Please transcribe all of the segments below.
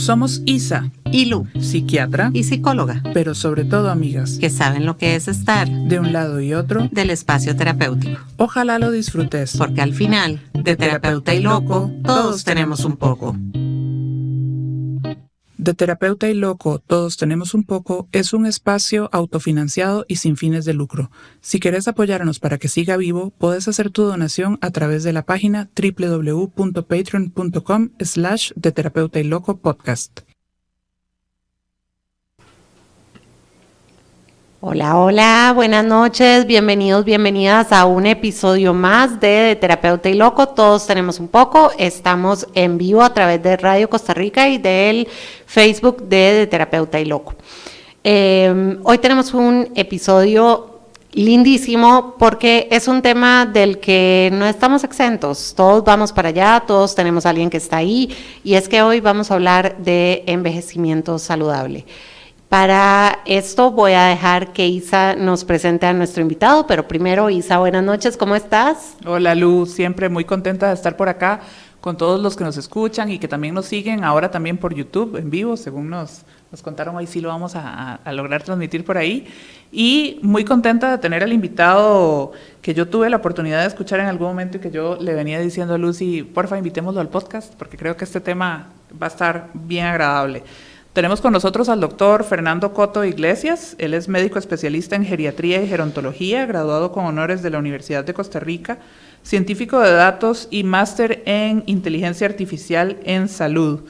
Somos Isa y Lu, psiquiatra y psicóloga, pero sobre todo amigas, que saben lo que es estar de un lado y otro del espacio terapéutico. Ojalá lo disfrutes, Porque al final, de terapeuta y loco, todos tenemos un poco. De Terapeuta y Loco, Todos Tenemos un Poco es un espacio autofinanciado y sin fines de lucro. Si querés apoyarnos para que siga vivo, puedes hacer tu donación a través de la página www.patreon.com/De Terapeuta y Loco Podcast. Hola, hola, buenas noches, bienvenidos, bienvenidas a un episodio más de Terapeuta y Loco, todos tenemos un poco, estamos en vivo a través de Radio Costa Rica y del Facebook de Terapeuta y Loco. Hoy tenemos un episodio lindísimo porque es un tema del que no estamos exentos, todos vamos para allá, todos tenemos a alguien que está ahí, y es que hoy vamos a hablar de envejecimiento saludable. Para esto voy a dejar que Isa nos presente a nuestro invitado, pero primero, Isa, buenas noches, ¿cómo estás? Hola Lu, siempre muy contenta de estar por acá con todos los que nos escuchan y que también nos siguen, ahora también por YouTube en vivo, según nos contaron, hoy sí lo vamos a lograr transmitir por ahí. Y muy contenta de tener al invitado que yo tuve la oportunidad de escuchar en algún momento y que yo le venía diciendo a Lucy, porfa, invitémoslo al podcast, porque creo que este tema va a estar bien agradable. Tenemos con nosotros al doctor Fernando Coto Iglesias. Él es médico especialista en geriatría y gerontología, graduado con honores de la Universidad de Costa Rica, científico de datos y máster en inteligencia artificial en salud,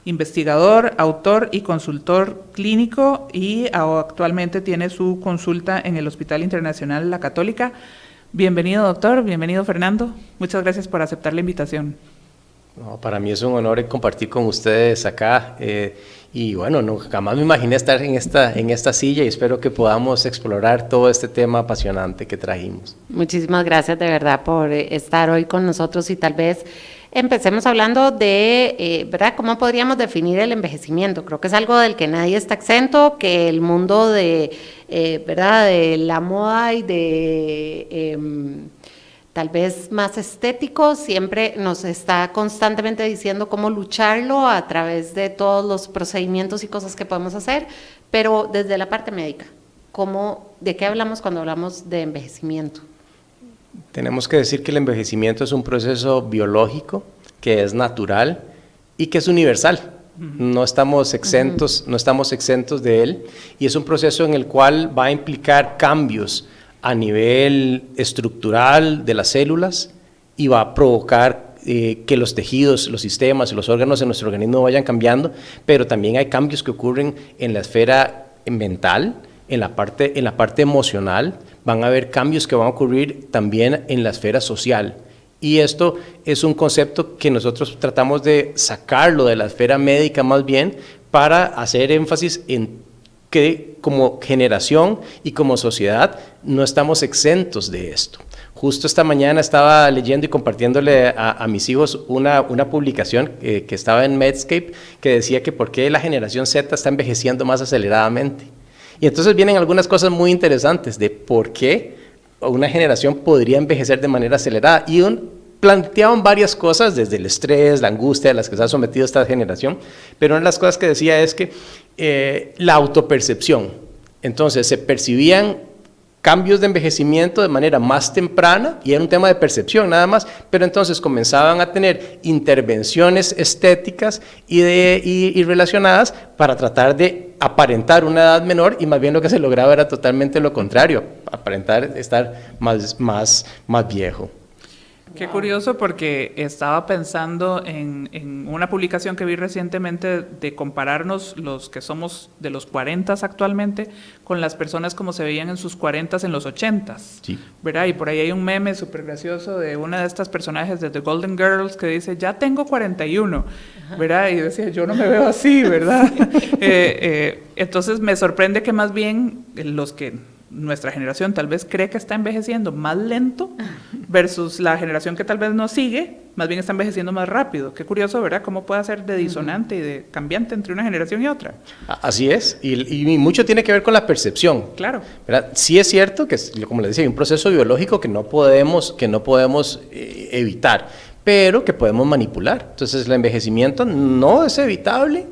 investigador, autor y consultor clínico, y actualmente tiene su consulta en el Hospital Internacional La Católica. Bienvenido, doctor. Bienvenido, Fernando. Muchas gracias por aceptar la invitación. No, para mí es un honor compartir con ustedes acá y bueno, jamás me imaginé estar en esta silla y espero que podamos explorar todo este tema apasionante que trajimos. Muchísimas gracias de verdad por estar hoy con nosotros y tal vez empecemos hablando de, ¿verdad? ¿Cómo podríamos definir el envejecimiento? Creo que es algo del que nadie está exento, que el mundo de, ¿verdad? De la moda y de tal vez más estético, siempre nos está constantemente diciendo cómo lucharlo a través de todos los procedimientos y cosas que podemos hacer, pero desde la parte médica, ¿de qué hablamos cuando hablamos de envejecimiento? Tenemos que decir que el envejecimiento es un proceso biológico que es natural y que es universal. No estamos exentos de él, y es un proceso en el cual va a implicar cambios a nivel estructural de las células y va a provocar que los tejidos, los sistemas y los órganos de nuestro organismo vayan cambiando, pero también hay cambios que ocurren en la esfera mental, en la parte emocional, van a haber cambios que van a ocurrir también en la esfera social. Y esto es un concepto que nosotros tratamos de sacarlo de la esfera médica más bien para hacer énfasis en que como generación y como sociedad no estamos exentos de esto. Justo esta mañana estaba leyendo y compartiéndole a mis hijos una publicación que estaba en Medscape que decía que por qué la generación Z está envejeciendo más aceleradamente. Y entonces vienen algunas cosas muy interesantes de por qué una generación podría envejecer de manera acelerada. Y planteaban varias cosas, desde el estrés, la angustia a las que se ha sometido esta generación, pero una de las cosas que decía es que la autopercepción. Entonces se percibían cambios de envejecimiento de manera más temprana y era un tema de percepción nada más, pero entonces comenzaban a tener intervenciones estéticas y relacionadas para tratar de aparentar una edad menor, y más bien lo que se lograba era totalmente lo contrario, aparentar estar más viejo. Qué curioso, porque estaba pensando en una publicación que vi recientemente de compararnos los que somos de los 40 actualmente con las personas como se veían en sus 40 en los 80, sí, ¿verdad? Y por ahí hay un meme súper gracioso de una de estas personajes de The Golden Girls que dice, ya tengo 41, ¿verdad? Y decía, yo no me veo así, ¿verdad? Entonces me sorprende que más bien los que nuestra generación tal vez cree que está envejeciendo más lento versus la generación que tal vez no sigue, más bien está envejeciendo más rápido. Qué curioso, ¿verdad? Cómo puede ser de disonante y de cambiante entre una generación y otra. Así es, y mucho tiene que ver con la percepción. Claro. ¿Verdad? Sí es cierto que, como les decía, hay un proceso biológico que no podemos evitar, pero que podemos manipular. Entonces el envejecimiento no es evitable,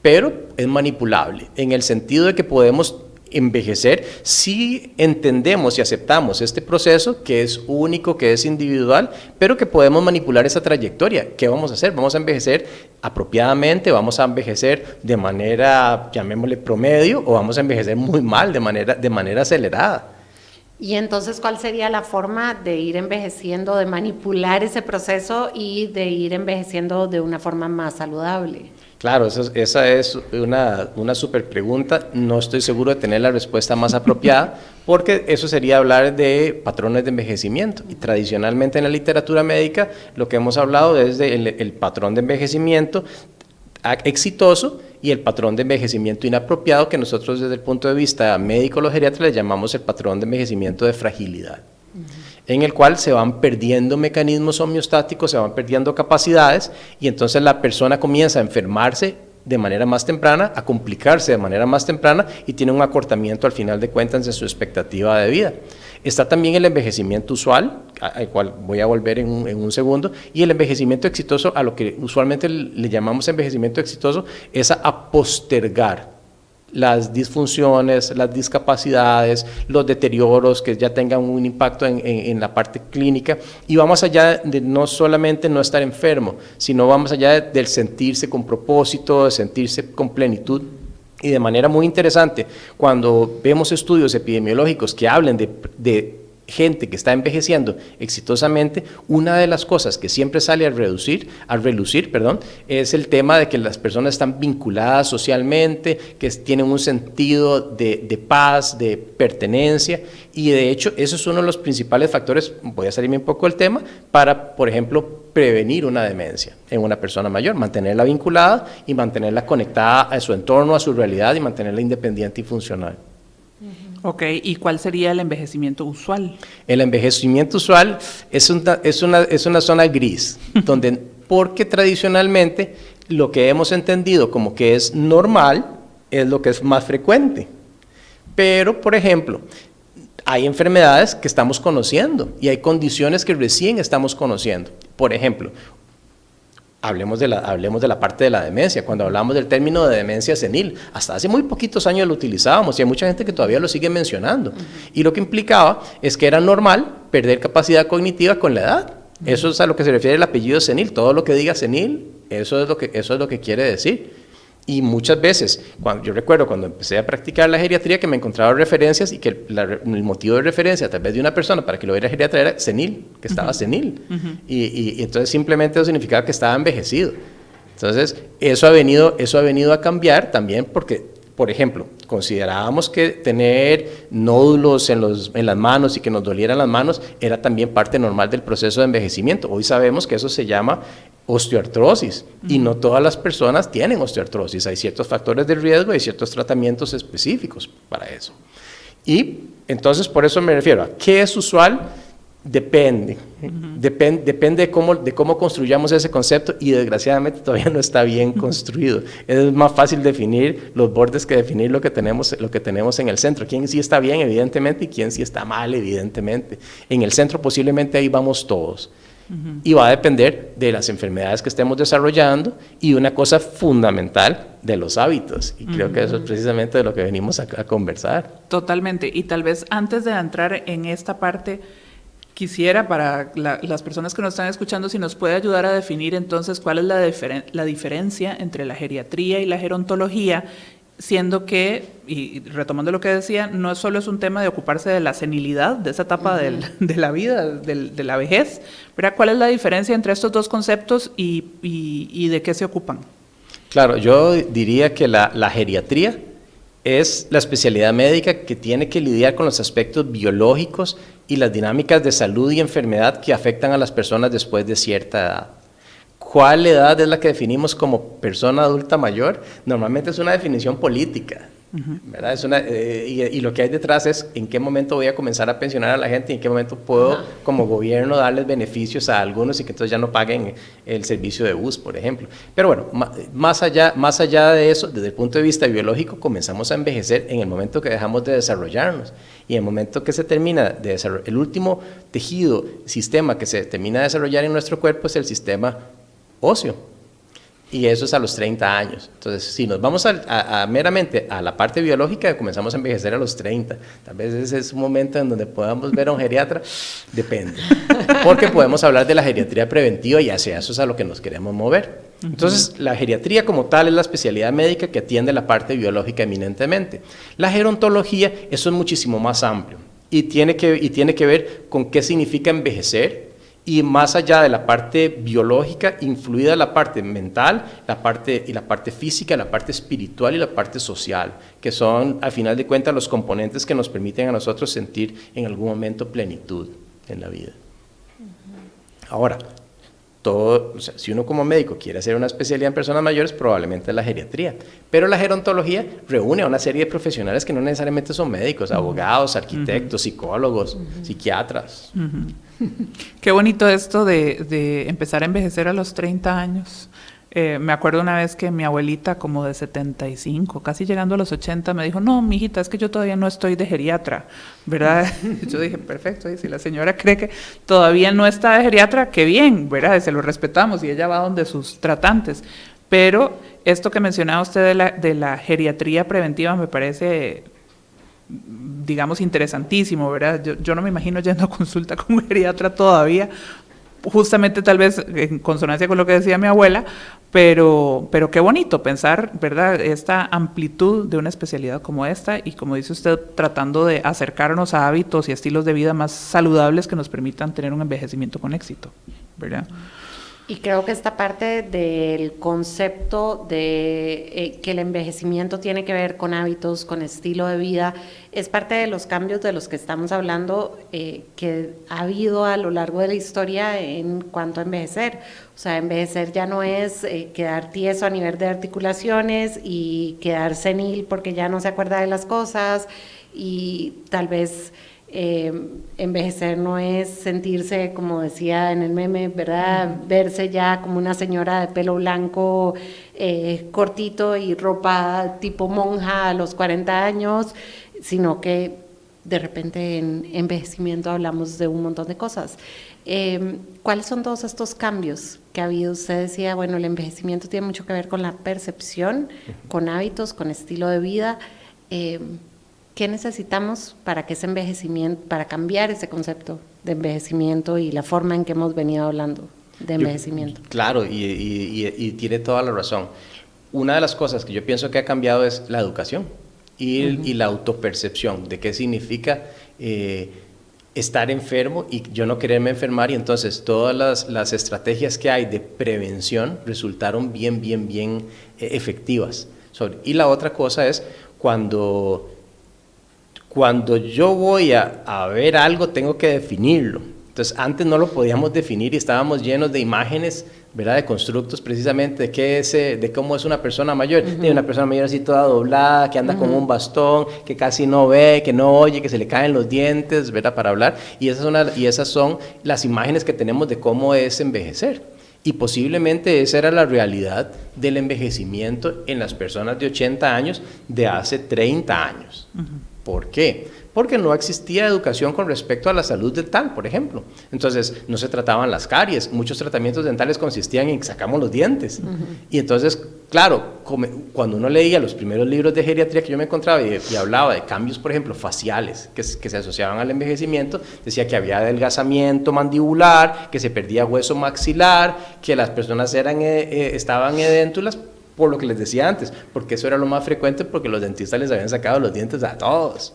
pero es manipulable, en el sentido de que podemos envejecer si entendemos y aceptamos este proceso que es único, que es individual, pero que podemos manipular esa trayectoria. ¿Qué vamos a hacer? Vamos a envejecer apropiadamente, vamos a envejecer de manera, llamémosle promedio, o vamos a envejecer muy mal, de manera acelerada. Y entonces, ¿cuál sería la forma de ir envejeciendo, de manipular ese proceso y de ir envejeciendo de una forma más saludable? Claro, esa es una súper pregunta. No estoy seguro de tener la respuesta más apropiada, porque eso sería hablar de patrones de envejecimiento. Y tradicionalmente en la literatura médica lo que hemos hablado es el patrón de envejecimiento exitoso y el patrón de envejecimiento inapropiado, que nosotros desde el punto de vista médico, los geriatras, le llamamos el patrón de envejecimiento de fragilidad, en el cual se van perdiendo mecanismos homeostáticos, se van perdiendo capacidades, y entonces la persona comienza a enfermarse de manera más temprana, a complicarse de manera más temprana, y tiene un acortamiento al final de cuentas en su expectativa de vida. Está también el envejecimiento usual, al cual voy a volver en un segundo, y el envejecimiento exitoso, a lo que usualmente le llamamos envejecimiento exitoso, es a postergar las disfunciones, las discapacidades, los deterioros que ya tengan un impacto en la parte clínica, y vamos allá de no solamente no estar enfermo, sino vamos allá del sentirse con propósito, de sentirse con plenitud. Y de manera muy interesante, cuando vemos estudios epidemiológicos que hablen de gente que está envejeciendo exitosamente, una de las cosas que siempre sale a relucir, es el tema de que las personas están vinculadas socialmente, que tienen un sentido de paz, de pertenencia, y de hecho eso es uno de los principales factores, voy a salirme un poco del tema, para, por ejemplo, prevenir una demencia en una persona mayor, mantenerla vinculada y mantenerla conectada a su entorno, a su realidad, y mantenerla independiente y funcional. Ok, ¿y cuál sería el envejecimiento usual? El envejecimiento usual es una zona gris, porque tradicionalmente lo que hemos entendido como que es normal es lo que es más frecuente. Pero, por ejemplo, hay enfermedades que estamos conociendo y hay condiciones que recién estamos conociendo. Por ejemplo, hablemos de la parte de la demencia. Cuando hablamos del término de demencia senil, hasta hace muy poquitos años lo utilizábamos y hay mucha gente que todavía lo sigue mencionando. Y lo que implicaba es que era normal perder capacidad cognitiva con la edad. Eso es a lo que se refiere el apellido senil. Todo lo que diga senil, eso es lo que quiere decir. Y muchas veces, yo recuerdo cuando empecé a practicar la geriatría, que me encontraba referencias y que el motivo de referencia tal vez de una persona para que lo viera geriatra era senil, que estaba senil. Y entonces simplemente eso significaba que estaba envejecido. Entonces eso ha venido a cambiar también porque, por ejemplo, considerábamos que tener nódulos en las manos y que nos dolieran las manos era también parte normal del proceso de envejecimiento. Hoy sabemos que eso se llama osteoartrosis, y no todas las personas tienen osteoartrosis. Hay ciertos factores de riesgo y ciertos tratamientos específicos para eso. Y entonces por eso me refiero a ¿qué es usual? Depende. Depende de cómo construyamos ese concepto, y desgraciadamente todavía no está bien construido. Es más fácil definir los bordes que definir lo que tenemos en el centro. ¿Quién sí está bien, evidentemente, y quién sí está mal, evidentemente? En el centro posiblemente ahí vamos todos. Y va a depender de las enfermedades que estemos desarrollando y una cosa fundamental, de los hábitos. Y creo que eso es precisamente de lo que venimos a conversar. Totalmente. Y tal vez antes de entrar en esta parte, quisiera para las personas que nos están escuchando, si nos puede ayudar a definir entonces cuál es la diferencia entre la geriatría y la gerontología, siendo que, y retomando lo que decía, no solo es un tema de ocuparse de la senilidad, de esa etapa de la vida, de la vejez, pero ¿cuál es la diferencia entre estos dos conceptos y de qué se ocupan? Claro, yo diría que la geriatría es la especialidad médica que tiene que lidiar con los aspectos biológicos y las dinámicas de salud y enfermedad que afectan a las personas después de cierta edad. ¿Cuál edad es la que definimos como persona adulta mayor? Normalmente es una definición política, ¿verdad? Y lo que hay detrás es en qué momento voy a comenzar a pensionar a la gente y en qué momento puedo, como gobierno, darles beneficios a algunos y que entonces ya no paguen el servicio de bus, por ejemplo. Pero bueno, más allá de eso, desde el punto de vista biológico, comenzamos a envejecer en el momento que dejamos de desarrollarnos. Y en el momento que se termina de desarrollar, el último tejido, sistema que se termina de desarrollar en nuestro cuerpo es el sistema óseo. Y eso es a los 30 años. Entonces, si nos vamos meramente a la parte biológica, comenzamos a envejecer a los 30. Tal vez ese es un momento en donde podamos ver a un geriatra. Depende. Porque podemos hablar de la geriatría preventiva y hacia eso es a lo que nos queremos mover. Entonces, la geriatría como tal es la especialidad médica que atiende la parte biológica eminentemente. La gerontología, eso es muchísimo más amplio y tiene que ver con qué significa envejecer. Y más allá de la parte biológica, influida la parte mental, la parte física, la parte espiritual y la parte social, que son, al final de cuentas, los componentes que nos permiten a nosotros sentir en algún momento plenitud en la vida. Ahora, si uno como médico quiere hacer una especialidad en personas mayores, probablemente es la geriatría. Pero la gerontología reúne a una serie de profesionales que no necesariamente son médicos, abogados, arquitectos, psicólogos, psiquiatras. Qué bonito esto de empezar a envejecer a los 30 años. Me acuerdo una vez que mi abuelita, como de 75, casi llegando a los 80, me dijo, no, mijita, es que yo todavía no estoy de geriatra, ¿verdad? Yo dije, perfecto, y si la señora cree que todavía no está de geriatra, qué bien, ¿verdad? Se lo respetamos y ella va donde sus tratantes. Pero esto que mencionaba usted de la geriatría preventiva me parece, digamos, interesantísimo, ¿verdad? Yo no me imagino yendo a consulta con un geriatra todavía, justamente tal vez en consonancia con lo que decía mi abuela, pero qué bonito pensar, ¿verdad?, esta amplitud de una especialidad como esta y, como dice usted, tratando de acercarnos a hábitos y estilos de vida más saludables que nos permitan tener un envejecimiento con éxito, ¿verdad? Y creo que esta parte del concepto de que el envejecimiento tiene que ver con hábitos, con estilo de vida, es parte de los cambios de los que estamos hablando que ha habido a lo largo de la historia en cuanto a envejecer. O sea, envejecer ya no es quedar tieso a nivel de articulaciones y quedar senil porque ya no se acuerda de las cosas y tal vez... envejecer no es sentirse, como decía en el meme, ¿verdad?, verse ya como una señora de pelo blanco, cortito y ropa tipo monja a los 40 años, sino que de repente en envejecimiento hablamos de un montón de cosas. ¿Cuáles son todos estos cambios que ha habido? Usted decía, bueno, el envejecimiento tiene mucho que ver con la percepción, con hábitos, con estilo de vida. ¿Qué necesitamos para que ese envejecimiento, para cambiar ese concepto de envejecimiento y la forma en que hemos venido hablando de envejecimiento? Claro, y tiene toda la razón. Una de las cosas que yo pienso que ha cambiado es la educación y la autopercepción de qué significa estar enfermo y yo no quererme enfermar, y entonces todas las estrategias que hay de prevención resultaron bien efectivas. Y la otra cosa es cuando yo voy a ver algo, tengo que definirlo. Entonces, antes no lo podíamos definir y estábamos llenos de imágenes, ¿verdad?, de constructos precisamente de cómo es una persona mayor. Tiene una persona mayor así toda doblada, que anda con un bastón, que casi no ve, que no oye, que se le caen los dientes, ¿verdad?, para hablar. Y esas son las imágenes que tenemos de cómo es envejecer. Y posiblemente esa era la realidad del envejecimiento en las personas de 80 años de hace 30 años. ¿Por qué? Porque no existía educación con respecto a la salud dental, por ejemplo. Entonces, no se trataban las caries. Muchos tratamientos dentales consistían en sacamos los dientes. Y entonces, claro, cuando uno leía los primeros libros de geriatría que yo me encontraba y hablaba de cambios, por ejemplo, faciales, que se asociaban al envejecimiento, decía que había adelgazamiento mandibular, que se perdía hueso maxilar, que las personas estaban edéntulas, por lo que les decía antes, porque eso era lo más frecuente, porque los dentistas les habían sacado los dientes a todos.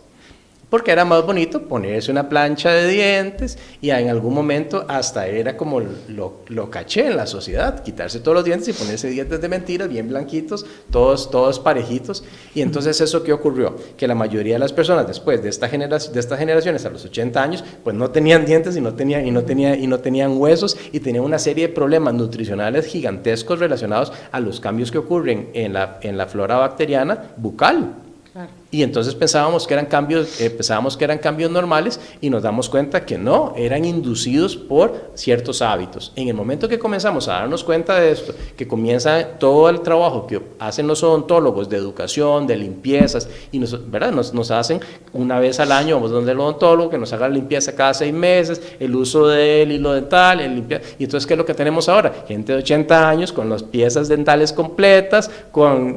Porque era más bonito ponerse una plancha de dientes y en algún momento hasta era como lo caché en la sociedad, quitarse todos los dientes y ponerse dientes de mentiras bien blanquitos, todos parejitos. Y entonces ¿eso qué ocurrió? Que la mayoría de las personas después de estas generaciones a los 80 años pues no tenían dientes y no tenían huesos y tenían una serie de problemas nutricionales gigantescos relacionados a los cambios que ocurren en la flora bacteriana bucal. Claro. Y entonces pensábamos que eran cambios normales y nos damos cuenta que no, eran inducidos por ciertos hábitos. En el momento que comenzamos a darnos cuenta de esto, que comienza todo el trabajo que hacen los odontólogos de educación, de limpiezas, y ¿verdad? Nos hacen una vez al año, vamos donde el odontólogo, que nos haga la limpieza cada 6 meses, el uso del hilo dental, y entonces ¿qué es lo que tenemos ahora? Gente de 80 años con las piezas dentales completas,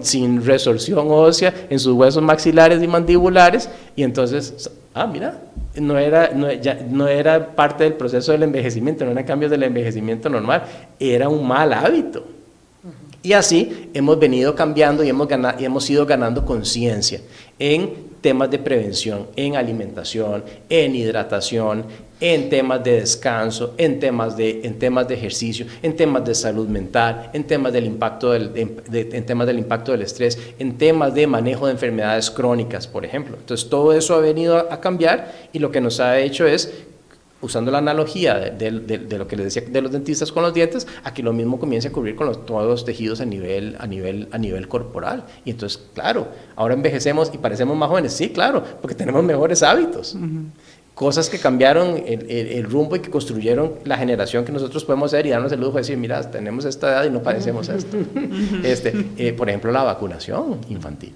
sin resorción ósea en sus huesos maxilares y mandibulares, y entonces, mira, no era parte del proceso del envejecimiento, no eran cambios del envejecimiento normal, era un mal hábito. Y así hemos venido cambiando y hemos ido ganando conciencia en temas de prevención, en alimentación, en hidratación, en temas de descanso, en temas de ejercicio, en temas de salud mental, en temas del impacto del estrés, en temas de manejo de enfermedades crónicas, por ejemplo. Entonces todo eso ha venido a cambiar, y lo que nos ha hecho es, usando la analogía de lo que les decía de los dentistas con los dientes, a que lo mismo comience a ocurrir con todos los tejidos a nivel corporal. Y entonces, claro, ahora envejecemos y parecemos más jóvenes. Sí, claro, porque tenemos mejores hábitos. Cosas que cambiaron el rumbo y que construyeron la generación que nosotros podemos ser y darnos el lujo de decir, mira, tenemos esta edad y no padecemos esto. Por ejemplo, la vacunación infantil.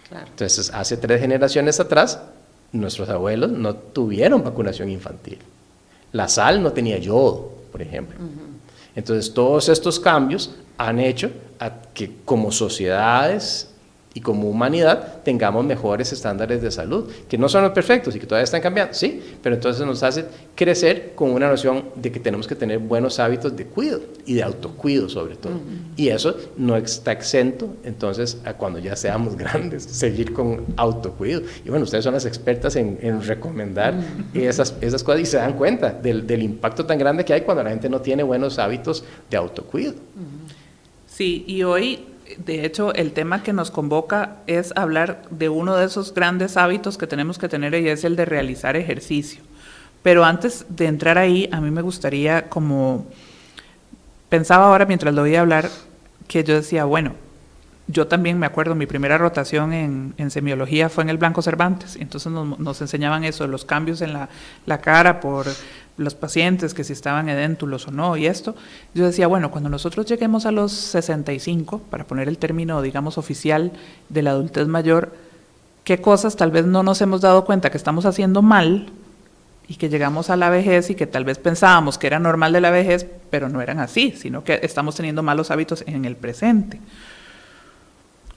Claro. Entonces, hace 3 generaciones atrás, nuestros abuelos no tuvieron vacunación infantil. La sal no tenía yodo, por ejemplo. Entonces, todos estos cambios han hecho a que como sociedades y como humanidad tengamos mejores estándares de salud, que no son los perfectos y que todavía están cambiando, sí, pero entonces nos hace crecer con una noción de que tenemos que tener buenos hábitos de cuidado y de autocuido sobre todo. Y eso no está exento, entonces, a cuando ya seamos grandes, seguir con autocuido. Y bueno, ustedes son las expertas en recomendar esas cosas, y se dan cuenta del impacto tan grande que hay cuando la gente no tiene buenos hábitos de autocuido. Sí, y hoy, de hecho, el tema que nos convoca es hablar de uno de esos grandes hábitos que tenemos que tener, y es el de realizar ejercicio. Pero antes de entrar ahí, a mí me gustaría, como pensaba ahora mientras lo oía hablar, que yo decía, bueno, yo también me acuerdo, mi primera rotación en semiología fue en el Blanco Cervantes, entonces nos enseñaban eso, los cambios en la cara por los pacientes, que si estaban edéntulos o no, y esto. Yo decía, bueno, cuando nosotros lleguemos a los 65, para poner el término, digamos, oficial de la adultez mayor, ¿qué cosas tal vez no nos hemos dado cuenta que estamos haciendo mal y que llegamos a la vejez y que tal vez pensábamos que era normal de la vejez, pero no eran así, sino que estamos teniendo malos hábitos en el presente?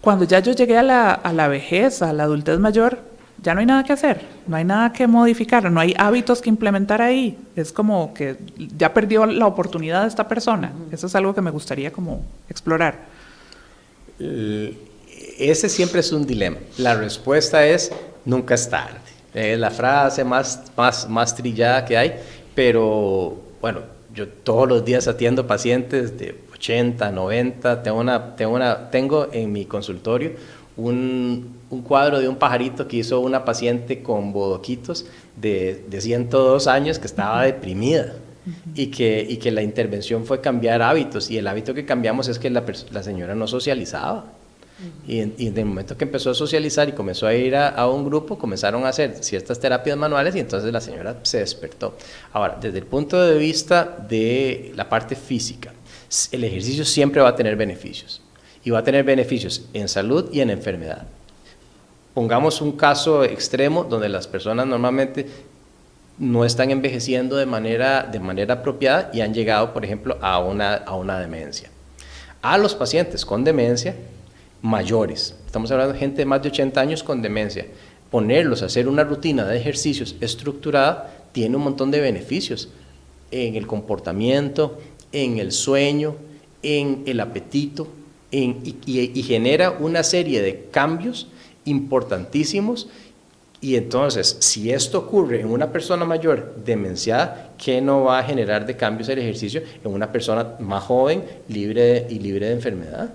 Cuando ya yo llegué a la vejez, a la adultez mayor, ya no hay nada que hacer, no hay nada que modificar, no hay hábitos que implementar ahí. Es como que ya perdió la oportunidad de esta persona. Eso es algo que me gustaría como explorar. Ese siempre es un dilema. La respuesta es, nunca es tarde. Es la frase más trillada que hay, pero bueno, yo todos los días atiendo pacientes de 80, 90, tengo en mi consultorio un cuadro de un pajarito que hizo una paciente con bodoquitos de 102 años que estaba deprimida, y que la intervención fue cambiar hábitos, y el hábito que cambiamos es que la señora no socializaba. Y en el momento que empezó a socializar y comenzó a ir a un grupo, comenzaron a hacer ciertas terapias manuales, y entonces la señora se despertó. Ahora, desde el punto de vista de la parte física, el ejercicio siempre va a tener beneficios, y va a tener beneficios en salud y en enfermedad. Pongamos un caso extremo donde las personas normalmente no están envejeciendo de manera apropiada y han llegado, por ejemplo, a una demencia. A los pacientes con demencia mayores, estamos hablando de gente de más de 80 años con demencia, ponerlos a hacer una rutina de ejercicios estructurada tiene un montón de beneficios en el comportamiento, en el sueño, en el apetito, y genera una serie de cambios importantísimos. Y entonces, si esto ocurre en una persona mayor demenciada, ¿qué no va a generar de cambios el ejercicio en una persona más joven, libre de enfermedad?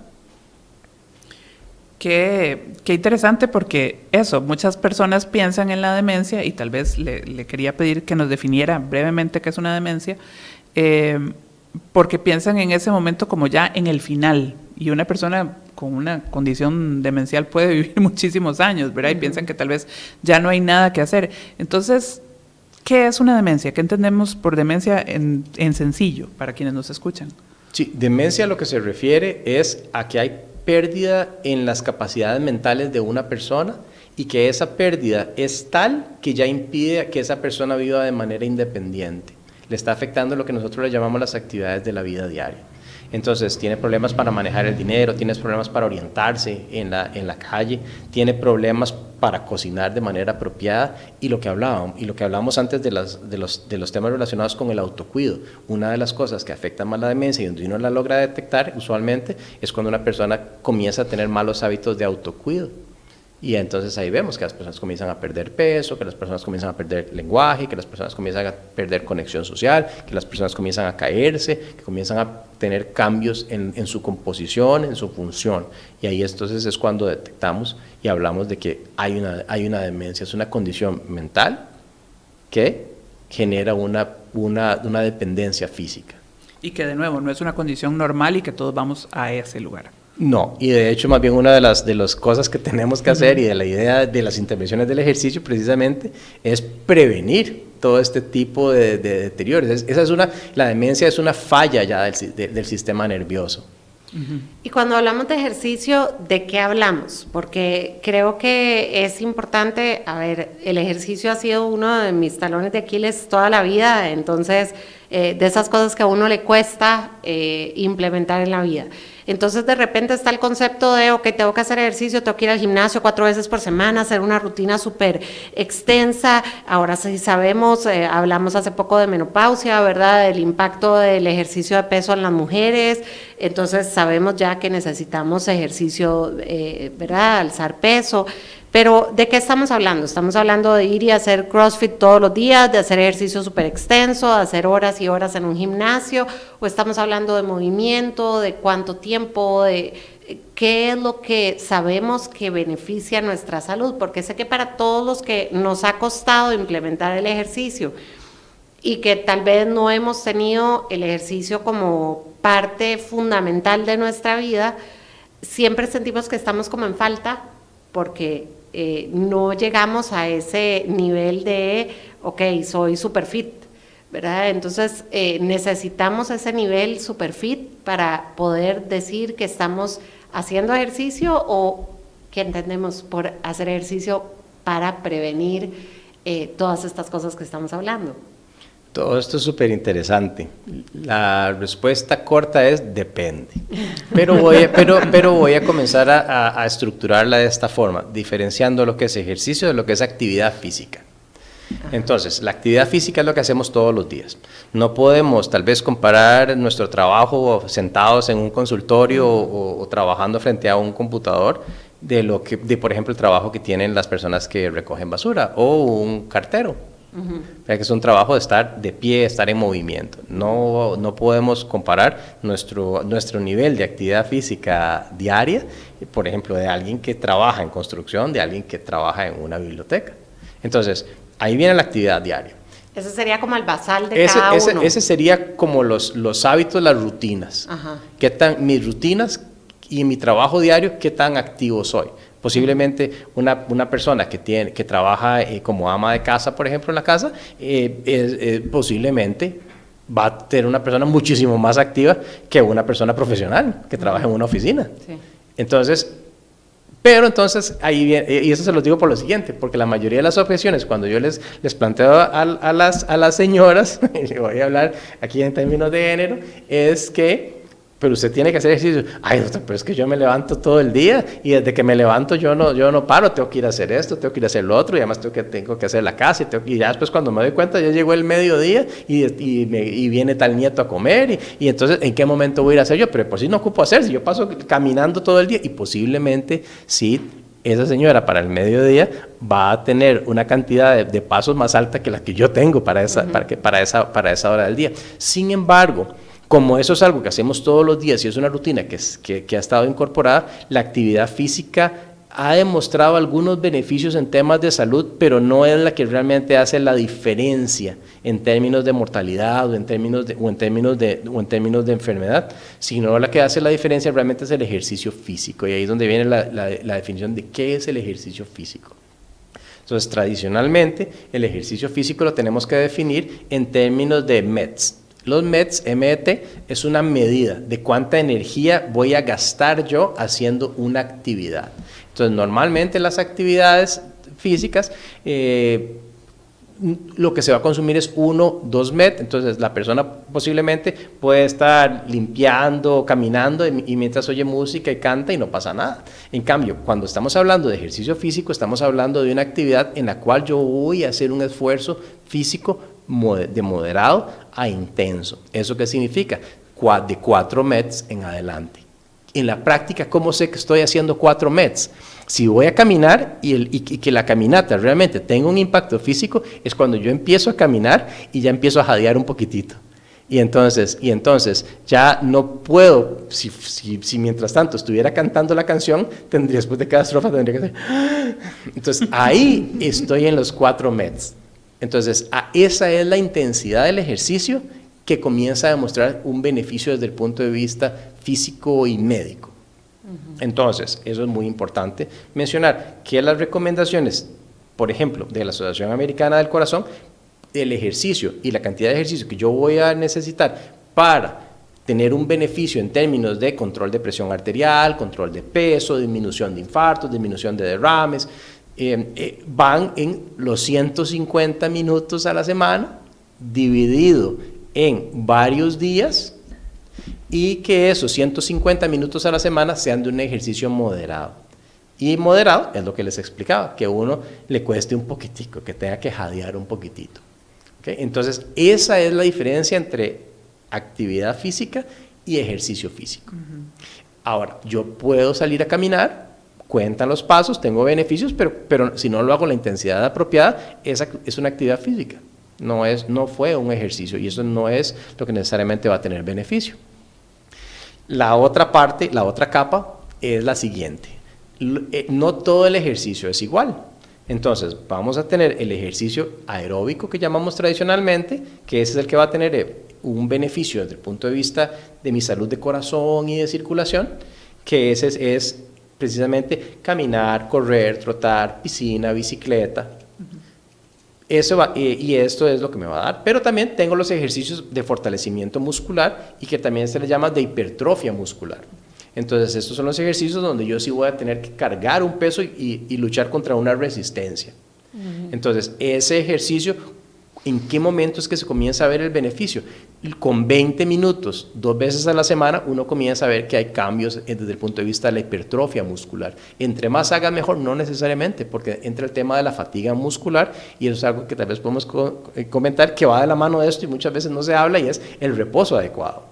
Qué interesante, porque eso, muchas personas piensan en la demencia, y tal vez le quería pedir que nos definiera brevemente qué es una demencia, porque piensan en ese momento como ya en el final, y una persona con una condición demencial puede vivir muchísimos años, ¿verdad? Y piensan que tal vez ya no hay nada que hacer. Entonces, ¿qué es una demencia? ¿Qué entendemos por demencia en sencillo para quienes nos escuchan? Sí, demencia a lo que se refiere es a que hay pérdida en las capacidades mentales de una persona y que esa pérdida es tal que ya impide que esa persona viva de manera independiente. Le está afectando lo que nosotros le llamamos las actividades de la vida diaria. Entonces, tiene problemas para manejar el dinero, tiene problemas para orientarse en la calle, tiene problemas para cocinar de manera apropiada y lo que hablábamos antes de los temas relacionados con el autocuido. Una de las cosas que afecta más la demencia y donde uno la logra detectar usualmente es cuando una persona comienza a tener malos hábitos de autocuido. Y entonces ahí vemos que las personas comienzan a perder peso, que las personas comienzan a perder lenguaje, que las personas comienzan a perder conexión social, que las personas comienzan a caerse, que comienzan a tener cambios en su composición, en su función. Y ahí entonces es cuando detectamos y hablamos de que hay una demencia, es una condición mental que genera una dependencia física. Y que de nuevo no es una condición normal y que todos vamos a ese lugar. No, y de hecho más bien una de las cosas que tenemos que hacer y de la idea de las intervenciones del ejercicio precisamente es prevenir todo este tipo de deterioros. La demencia es una falla ya del sistema nervioso. Y cuando hablamos de ejercicio, ¿de qué hablamos? Porque creo que es importante, el ejercicio ha sido uno de mis talones de Aquiles toda la vida, entonces de esas cosas que a uno le cuesta implementar en la vida. Entonces de repente está el concepto de, ok, tengo que hacer ejercicio, tengo que ir al gimnasio 4 veces por semana, hacer una rutina súper extensa. Ahora sí sabemos, hablamos hace poco de menopausia, ¿verdad? Del impacto del ejercicio de peso en las mujeres. Entonces sabemos ya que necesitamos ejercicio, ¿verdad? Alzar peso. Pero, ¿de qué estamos hablando? Estamos hablando de ir y hacer CrossFit todos los días, de hacer ejercicio súper extenso, de hacer horas y horas en un gimnasio, o estamos hablando de movimiento, de cuánto tiempo, de qué es lo que sabemos que beneficia nuestra salud, porque sé que para todos los que nos ha costado implementar el ejercicio y que tal vez no hemos tenido el ejercicio como parte fundamental de nuestra vida, siempre sentimos que estamos como en falta, porque no llegamos a ese nivel de, ok, soy super fit, ¿verdad? Entonces necesitamos ese nivel super fit para poder decir que estamos haciendo ejercicio o que entendemos por hacer ejercicio para prevenir todas estas cosas que estamos hablando. Todo esto es súper interesante. La respuesta corta es depende. Pero voy a comenzar a estructurarla de esta forma, diferenciando lo que es ejercicio de lo que es actividad física. Entonces, la actividad física es lo que hacemos todos los días. No podemos tal vez comparar nuestro trabajo sentados en un consultorio o trabajando frente a un computador de por ejemplo, el trabajo que tienen las personas que recogen basura o un cartero. Que es un trabajo de estar de pie, estar en movimiento. No podemos comparar nuestro nivel de actividad física diaria, por ejemplo, de alguien que trabaja en construcción, de alguien que trabaja en una biblioteca. Entonces, ahí viene la actividad diaria. Ese sería como el basal de cada uno. Ese sería como los hábitos, las rutinas. Ajá. Mis rutinas y mi trabajo diario, qué tan activo soy. Posiblemente una persona que trabaja como ama de casa, por ejemplo, en la casa, posiblemente va a tener una persona muchísimo más activa que una persona profesional que trabaja en una oficina. Sí. Entonces, ahí viene, y eso se los digo por lo siguiente, porque la mayoría de las objeciones, cuando yo les planteo a las señoras, y voy a hablar aquí en términos de género, es que pero usted tiene que hacer ejercicio. Ay, doctor, pero es que yo me levanto todo el día y desde que me levanto yo no paro, tengo que ir a hacer esto, tengo que ir a hacer lo otro y además tengo que hacer la casa y ya después cuando me doy cuenta ya llegó el mediodía y viene tal nieto a comer y entonces ¿en qué momento voy a ir a hacer yo? Pero por si no ocupo hacer, si yo paso caminando todo el día y posiblemente sí, esa señora para el mediodía va a tener una cantidad de pasos más alta que la que yo tengo para esa hora del día. Sin embargo, como eso es algo que hacemos todos los días y es una rutina que ha estado incorporada, la actividad física ha demostrado algunos beneficios en temas de salud, pero no es la que realmente hace la diferencia en términos de mortalidad o en términos de enfermedad, sino la que hace la diferencia realmente es el ejercicio físico, y ahí es donde viene la definición de qué es el ejercicio físico. Entonces, tradicionalmente, el ejercicio físico lo tenemos que definir en términos de METs. Los METs, MET, es una medida de cuánta energía voy a gastar yo haciendo una actividad. Entonces, normalmente las actividades físicas, lo que se va a consumir es 1-2 MET, entonces la persona posiblemente puede estar limpiando, caminando y mientras oye música y canta y no pasa nada. En cambio, cuando estamos hablando de ejercicio físico, estamos hablando de una actividad en la cual yo voy a hacer un esfuerzo físico de moderado a intenso. ¿Eso qué significa? De 4 METs en adelante. En la práctica, ¿cómo sé que estoy haciendo 4 METs? Si voy a caminar y que la caminata realmente tenga un impacto físico, es cuando yo empiezo a caminar y ya empiezo a jadear un poquitito. Y entonces ya no puedo, si mientras tanto estuviera cantando la canción, después de cada estrofa tendría que hacer. Entonces ahí estoy en los 4 METs. Entonces esa es la intensidad del ejercicio que comienza a demostrar un beneficio desde el punto de vista físico y médico. Entonces, eso es muy importante mencionar que las recomendaciones, por ejemplo, de la Asociación Americana del Corazón, el ejercicio y la cantidad de ejercicio que yo voy a necesitar para tener un beneficio en términos de control de presión arterial, control de peso, disminución de infartos, disminución de derrames, van en los 150 minutos a la semana, dividido en varios días, y que esos 150 minutos a la semana sean de un ejercicio moderado. Y moderado es lo que les explicaba, que a uno le cueste un poquitico, que tenga que jadear un poquitito. ¿Okay? Entonces, esa es la diferencia entre actividad física y ejercicio físico. Ahora, yo puedo salir a caminar, cuentan los pasos, tengo beneficios, pero si no lo hago la intensidad apropiada, es una actividad física. No fue un ejercicio, y eso no es lo que necesariamente va a tener beneficio. La otra parte, la otra capa es la siguiente. No todo el ejercicio es igual. Entonces, vamos a tener el ejercicio aeróbico que llamamos tradicionalmente, que ese es el que va a tener un beneficio desde el punto de vista de mi salud de corazón y de circulación, que ese es precisamente caminar, correr, trotar, piscina, bicicleta. Eso va, y esto es lo que me va a dar, pero también tengo los ejercicios de fortalecimiento muscular y que también se les llama de hipertrofia muscular. Entonces estos son los ejercicios donde yo sí voy a tener que cargar un peso y luchar contra una resistencia. Entonces ese ejercicio, ¿en qué momento es que se comienza a ver el beneficio? Con 20 minutos, 2 veces a la semana, uno comienza a ver que hay cambios desde el punto de vista de la hipertrofia muscular. Entre más haga mejor, no necesariamente, porque entra el tema de la fatiga muscular, y eso es algo que tal vez podemos comentar, que va de la mano de esto y muchas veces no se habla, y es el reposo adecuado.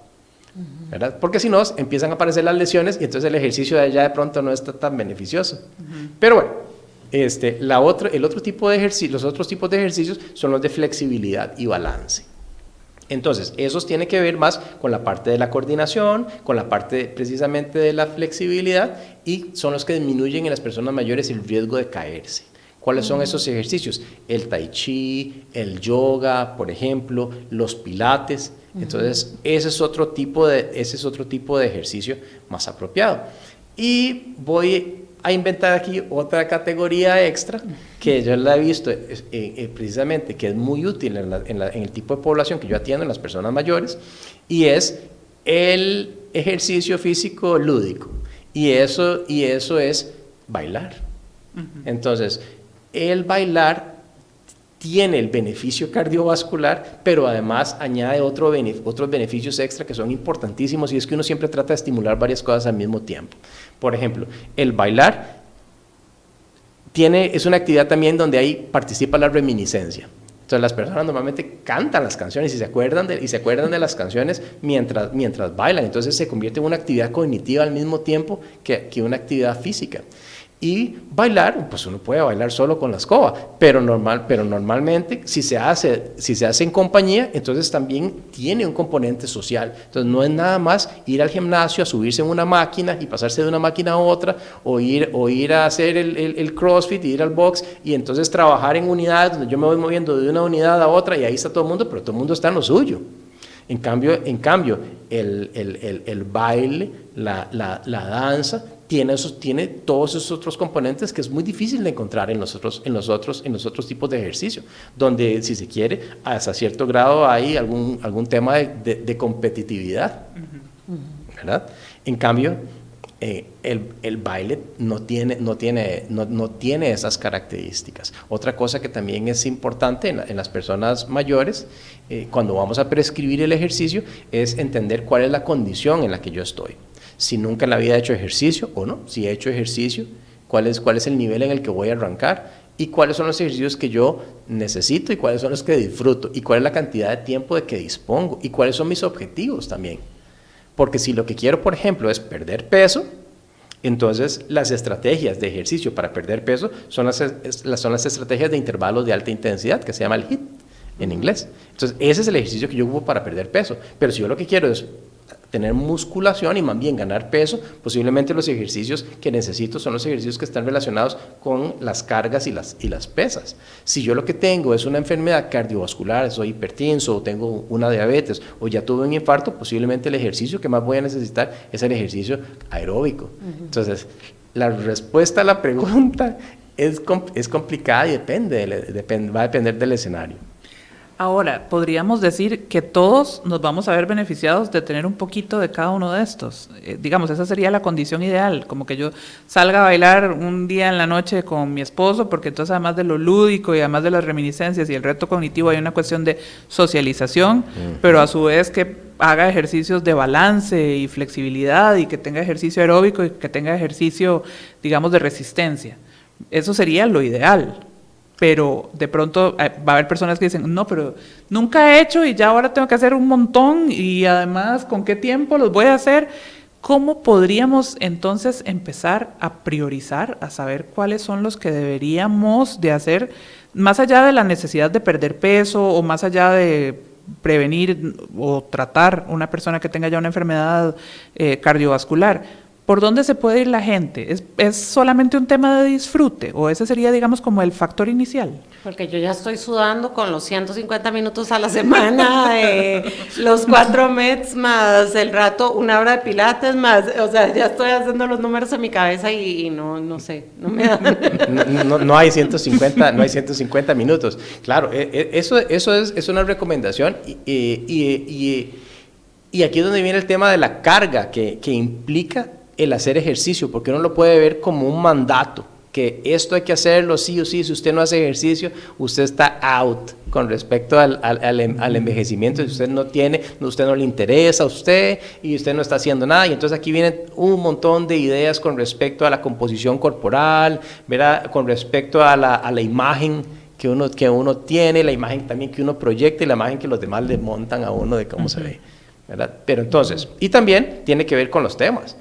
¿Verdad? Porque si no, empiezan a aparecer las lesiones y entonces el ejercicio de allá de pronto no está tan beneficioso. Pero bueno, los otros tipos de ejercicios son los de flexibilidad y balance. Entonces, esos tienen que ver más con la parte de la coordinación, con la parte precisamente de la flexibilidad, y son los que disminuyen en las personas mayores el riesgo de caerse. ¿Cuáles son esos ejercicios? El tai chi, el yoga, por ejemplo, los pilates. Entonces, ese es otro tipo de ejercicio más apropiado. Y voy a inventar aquí otra categoría extra que yo la he visto precisamente, que es muy útil en el tipo de población que yo atiendo, en las personas mayores, y es el ejercicio físico lúdico. Y eso es bailar. Entonces, el bailar tiene el beneficio cardiovascular, pero además añade otros beneficios extra que son importantísimos, y es que uno siempre trata de estimular varias cosas al mismo tiempo. Por ejemplo, el bailar es una actividad también donde ahí participa la reminiscencia. Entonces las personas normalmente cantan las canciones y se acuerdan de las canciones mientras bailan. Entonces se convierte en una actividad cognitiva al mismo tiempo que una actividad física. Y bailar, pues uno puede bailar solo con la escoba, pero normalmente si se hace en compañía, entonces también tiene un componente social. Entonces no es nada más ir al gimnasio a subirse en una máquina y pasarse de una máquina a otra, o ir a hacer el CrossFit, ir al box y entonces trabajar en unidades donde yo me voy moviendo de una unidad a otra y ahí está todo el mundo, pero todo el mundo está en lo suyo. En cambio el baile, la danza, tiene todos esos otros componentes que es muy difícil de encontrar en los otros tipos de ejercicio, donde, si se quiere, hasta cierto grado hay algún tema de competitividad, ¿verdad? En cambio, el baile no tiene esas características. Otra cosa que también es importante en las personas mayores, cuando vamos a prescribir el ejercicio, es entender cuál es la condición en la que yo estoy. Si nunca en la vida he hecho ejercicio o no, si he hecho ejercicio, cuál es el nivel en el que voy a arrancar y cuáles son los ejercicios que yo necesito y cuáles son los que disfruto y cuál es la cantidad de tiempo de que dispongo y cuáles son mis objetivos también. Porque si lo que quiero, por ejemplo, es perder peso, entonces las estrategias de ejercicio para perder peso son las estrategias de intervalos de alta intensidad, que se llama el HIIT en inglés. Entonces ese es el ejercicio que yo ocupo para perder peso. Pero si yo lo que quiero es tener musculación y más bien ganar peso, posiblemente los ejercicios que necesito son los ejercicios que están relacionados con las cargas y las pesas. Si yo lo que tengo es una enfermedad cardiovascular, soy hipertenso, o tengo una diabetes, o ya tuve un infarto, posiblemente el ejercicio que más voy a necesitar es el ejercicio aeróbico. Entonces, la respuesta a la pregunta es complicada y va a depender del escenario. Ahora, podríamos decir que todos nos vamos a ver beneficiados de tener un poquito de cada uno de estos. Digamos, esa sería la condición ideal, como que yo salga a bailar un día en la noche con mi esposo, porque entonces además de lo lúdico y además de las reminiscencias y el reto cognitivo hay una cuestión de socialización, pero a su vez que haga ejercicios de balance y flexibilidad y que tenga ejercicio aeróbico y que tenga ejercicio, digamos, de resistencia. Eso sería lo ideal. Pero de pronto va a haber personas que dicen, no, pero nunca he hecho y ya ahora tengo que hacer un montón y además, ¿con qué tiempo los voy a hacer? ¿Cómo podríamos entonces empezar a priorizar, a saber cuáles son los que deberíamos de hacer, más allá de la necesidad de perder peso o más allá de prevenir o tratar una persona que tenga ya una enfermedad cardiovascular? ¿Por dónde se puede ir la gente? ¿Es solamente un tema de disfrute? ¿O ese sería, digamos, como el factor inicial? Porque yo ya estoy sudando con los 150 minutos a la semana, los 4 METs más el rato, 1 hora de pilates más, o sea, ya estoy haciendo los números en mi cabeza y no sé, no me dan. No hay 150 minutos. Claro, eso es una recomendación y aquí es donde viene el tema de la carga que implica el hacer ejercicio, porque uno lo puede ver como un mandato, que esto hay que hacerlo sí o sí. Si usted no hace ejercicio, usted está out con respecto al envejecimiento. Si usted usted no le interesa a usted y usted no está haciendo nada. Y entonces aquí vienen un montón de ideas con respecto a la composición corporal, ¿verdad? Con respecto a la imagen que uno tiene, la imagen también que uno proyecta y la imagen que los demás le montan a uno de cómo se ve, ¿verdad? Pero entonces, y también tiene que ver con los temas.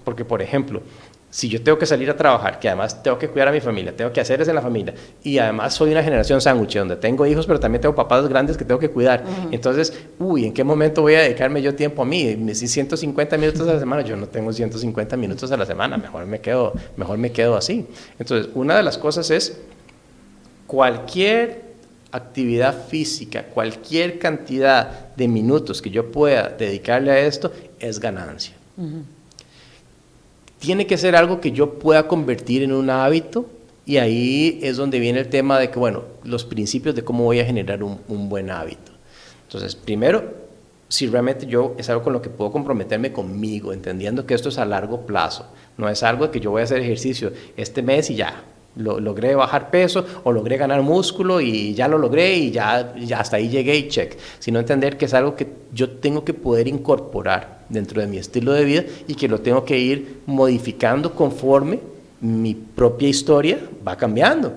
Porque, por ejemplo, si yo tengo que salir a trabajar, que además tengo que cuidar a mi familia, tengo que hacer eso en la familia, y además soy una generación sándwich, donde tengo hijos, pero también tengo papás grandes que tengo que cuidar. Entonces, ¿en qué momento voy a dedicarme yo tiempo a mí? Si 150 minutos a la semana, yo no tengo 150 minutos a la semana, mejor me quedo así. Entonces, una de las cosas es cualquier actividad física, cualquier cantidad de minutos que yo pueda dedicarle a esto, es ganancia. Tiene que ser algo que yo pueda convertir en un hábito, y ahí es donde viene el tema de que, bueno, los principios de cómo voy a generar un buen hábito. Entonces, primero, si realmente es algo con lo que puedo comprometerme conmigo, entendiendo que esto es a largo plazo, no es algo que yo voy a hacer ejercicio este mes y ya, logré bajar peso o logré ganar músculo y ya lo logré y ya hasta ahí llegué y check, sino entender que es algo que yo tengo que poder incorporar dentro de mi estilo de vida y que lo tengo que ir modificando conforme mi propia historia va cambiando.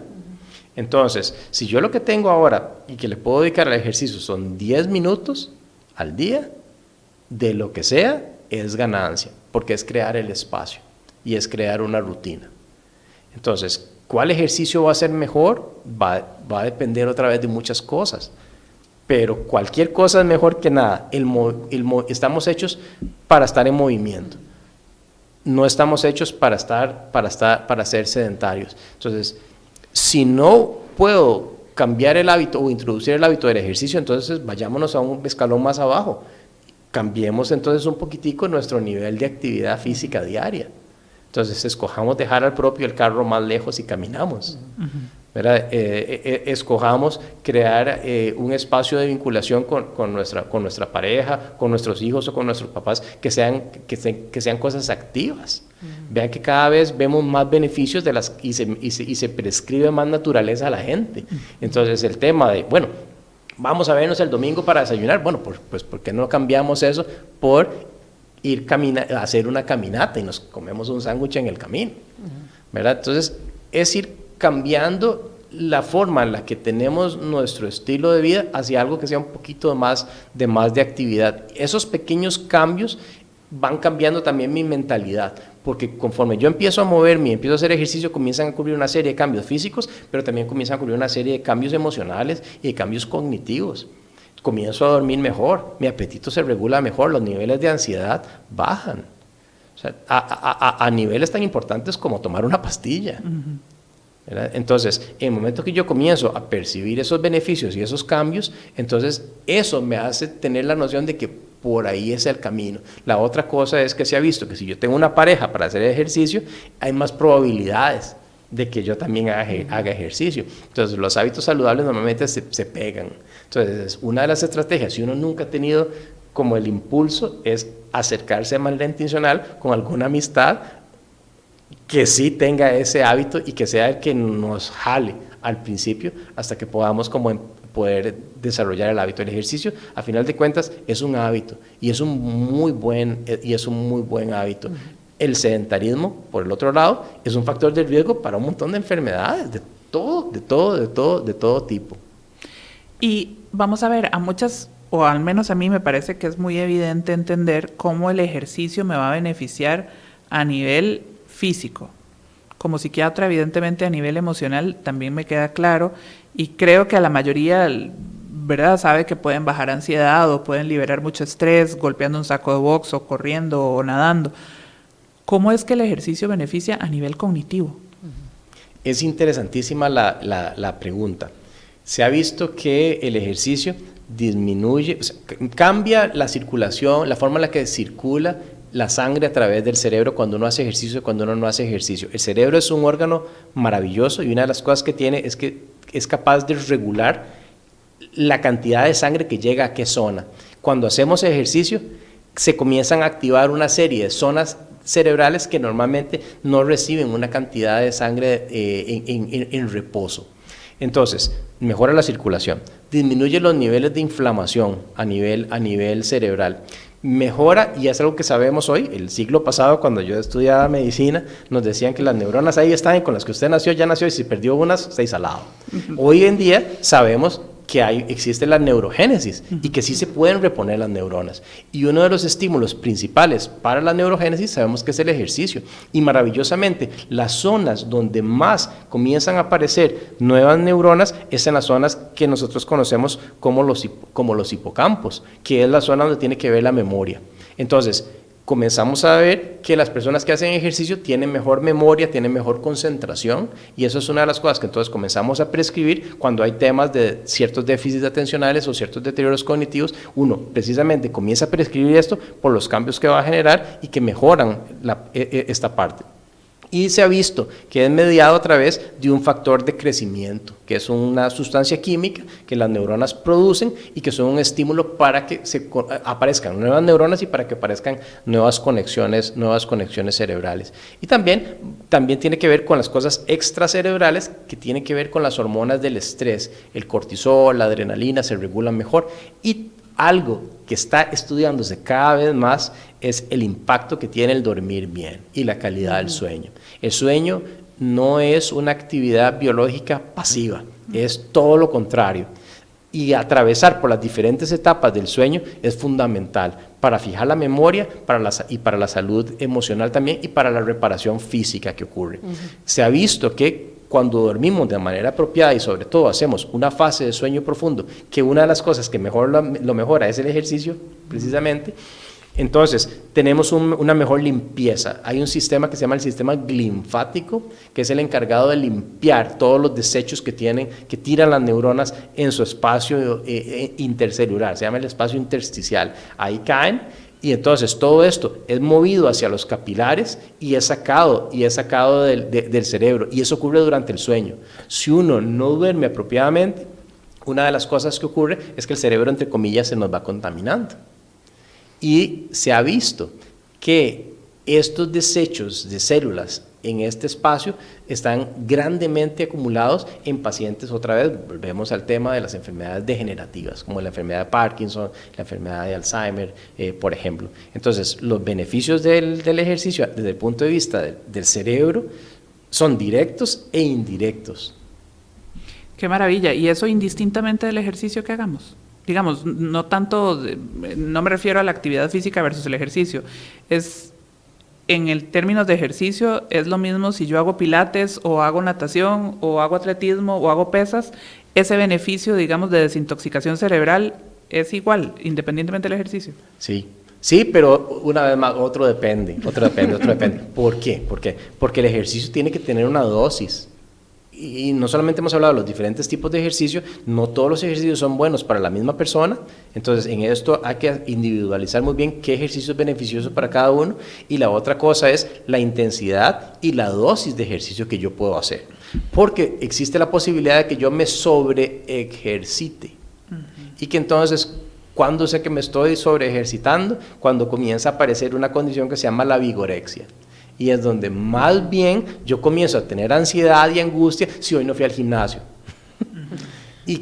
Entonces, si yo lo que tengo ahora y que le puedo dedicar al ejercicio son 10 minutos al día, de lo que sea, es ganancia, porque es crear el espacio y es crear una rutina. Entonces, ¿cuál ejercicio va a ser mejor? Va a depender otra vez de muchas cosas. Pero cualquier cosa es mejor que nada. Estamos hechos para estar en movimiento. No estamos hechos para ser sedentarios. Entonces, si no puedo cambiar el hábito o introducir el hábito del ejercicio, entonces vayámonos a un escalón más abajo. Cambiemos entonces un poquitico nuestro nivel de actividad física diaria. Entonces, escojamos dejar al propio el carro más lejos y caminamos. ¿Verdad? Escojamos crear un espacio de vinculación con nuestra pareja, con nuestros hijos o con nuestros papás, que sean cosas activas. Vean que cada vez vemos más beneficios y se prescribe más naturaleza a la gente. Entonces, el tema de, bueno, vamos a vernos el domingo para desayunar. Bueno, pues ¿por qué no cambiamos eso por ir a hacer una caminata y nos comemos un sándwich en el camino? ¿Verdad? Entonces, es ir cambiando la forma en la que tenemos nuestro estilo de vida hacia algo que sea un poquito más de actividad. Esos pequeños cambios van cambiando también mi mentalidad, porque conforme yo empiezo a moverme y empiezo a hacer ejercicio, comienzan a ocurrir una serie de cambios físicos, pero también comienzan a ocurrir una serie de cambios emocionales y de cambios cognitivos. Comienzo a dormir mejor, mi apetito se regula mejor, los niveles de ansiedad bajan. O sea, a niveles tan importantes como tomar una pastilla. ¿Verdad? Entonces, en el momento que yo comienzo a percibir esos beneficios y esos cambios, entonces eso me hace tener la noción de que por ahí es el camino. La otra cosa es que se ha visto que si yo tengo una pareja para hacer ejercicio, hay más probabilidades de que yo también haga ejercicio. Entonces, los hábitos saludables normalmente se pegan. Entonces, una de las estrategias, si uno nunca ha tenido como el impulso, es acercarse de manera intencional con alguna amistad que sí tenga ese hábito y que sea el que nos jale al principio hasta que podamos como poder desarrollar el hábito del ejercicio. A final de cuentas es un hábito y es un muy buen hábito. El sedentarismo, por el otro lado, es un factor de riesgo para un montón de enfermedades, de todo tipo. Y vamos a ver, a muchas, o al menos a mí me parece que es muy evidente entender cómo el ejercicio me va a beneficiar a nivel físico. Como psiquiatra, evidentemente a nivel emocional también me queda claro, y creo que a la mayoría, ¿verdad?, sabe que pueden bajar ansiedad o pueden liberar mucho estrés golpeando un saco de box o corriendo o nadando. ¿Cómo es que el ejercicio beneficia a nivel cognitivo? Es interesantísima la pregunta. Se ha visto que el ejercicio disminuye, o sea, cambia la circulación, la forma en la que circula la sangre a través del cerebro cuando uno hace ejercicio y cuando uno no hace ejercicio. El cerebro es un órgano maravilloso y una de las cosas que tiene es que es capaz de regular la cantidad de sangre que llega a qué zona. Cuando hacemos ejercicio, se comienzan a activar una serie de zonas cerebrales que normalmente no reciben una cantidad de sangre en reposo. Entonces, mejora la circulación, disminuye los niveles de inflamación a nivel cerebral, mejora, y es algo que sabemos hoy. El siglo pasado, cuando yo estudiaba medicina, nos decían que las neuronas ahí están y con las que usted nació, ya nació, y si perdió unas, se hizo al lado. Hoy en día sabemos que existe la neurogénesis y que sí se pueden reponer las neuronas. Y uno de los estímulos principales para la neurogénesis sabemos que es el ejercicio. Y maravillosamente, las zonas donde más comienzan a aparecer nuevas neuronas es en las zonas que nosotros conocemos como los hipocampos, que es la zona donde tiene que ver la memoria. Entonces, comenzamos a ver que las personas que hacen ejercicio tienen mejor memoria, tienen mejor concentración, y eso es una de las cosas que entonces comenzamos a prescribir cuando hay temas de ciertos déficits atencionales o ciertos deterioros cognitivos. Uno precisamente comienza a prescribir esto por los cambios que va a generar y que mejoran esta parte. Y se ha visto que es mediado a través de un factor de crecimiento, que es una sustancia química que las neuronas producen y que son un estímulo para que aparezcan nuevas neuronas y para que aparezcan nuevas conexiones cerebrales. Y también tiene que ver con las cosas extracerebrales, que tienen que ver con las hormonas del estrés. El cortisol, la adrenalina se regulan mejor, y algo que está estudiándose cada vez más es el impacto que tiene el dormir bien y la calidad del sueño. El sueño no es una actividad biológica pasiva, es todo lo contrario. Y atravesar por las diferentes etapas del sueño es fundamental para fijar la memoria y para la salud emocional también y para la reparación física que ocurre. Se ha visto que cuando dormimos de manera apropiada y sobre todo hacemos una fase de sueño profundo, que una de las cosas que mejor lo mejora es el ejercicio, precisamente, entonces tenemos una mejor limpieza. Hay un sistema que se llama el sistema linfático, que es el encargado de limpiar todos los desechos que tiran las neuronas en su espacio intercelular, se llama el espacio intersticial. Ahí caen. Y entonces todo esto es movido hacia los capilares y es sacado del cerebro, y eso ocurre durante el sueño. Si uno no duerme apropiadamente, una de las cosas que ocurre es que el cerebro, entre comillas, se nos va contaminando. Y se ha visto que estos desechos de células en este espacio están grandemente acumulados en pacientes. Otra vez volvemos al tema de las enfermedades degenerativas, como la enfermedad de Parkinson, la enfermedad de Alzheimer, por ejemplo. Entonces, los beneficios del ejercicio desde el punto de vista del cerebro son directos e indirectos. Qué maravilla. ¿Y eso indistintamente del ejercicio que hagamos? Digamos, no tanto, no me refiero a la actividad física versus el ejercicio, es en el términos de ejercicio, es lo mismo si yo hago pilates o hago natación o hago atletismo o hago pesas, ese beneficio, digamos, de desintoxicación cerebral es igual, independientemente del ejercicio. Sí, pero una vez más, otro depende. ¿Por qué? Porque el ejercicio tiene que tener una dosis. Y no solamente hemos hablado de los diferentes tipos de ejercicio, no todos los ejercicios son buenos para la misma persona, entonces en esto hay que individualizar muy bien qué ejercicio es beneficioso para cada uno, y la otra cosa es la intensidad y la dosis de ejercicio que yo puedo hacer, porque existe la posibilidad de que yo me sobreejercite, y que entonces, ¿cuándo sé que me estoy sobreejercitando? Cuando comienza a aparecer una condición que se llama la vigorexia. Y es donde más bien yo comienzo a tener ansiedad y angustia si hoy no fui al gimnasio. Y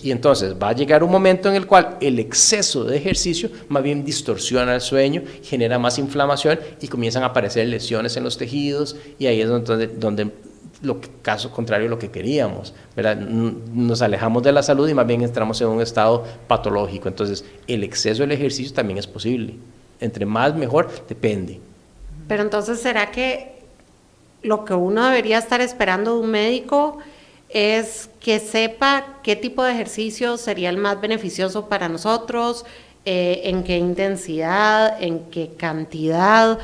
entonces va a llegar un momento en el cual el exceso de ejercicio más bien distorsiona el sueño, genera más inflamación y comienzan a aparecer lesiones en los tejidos, y ahí es donde caso contrario a lo que queríamos, ¿verdad? Nos alejamos de la salud y más bien entramos en un estado patológico. Entonces el exceso del ejercicio también es posible. Entre más mejor, depende. Pero entonces, ¿será que lo que uno debería estar esperando de un médico es que sepa qué tipo de ejercicio sería el más beneficioso para nosotros, en qué intensidad, en qué cantidad?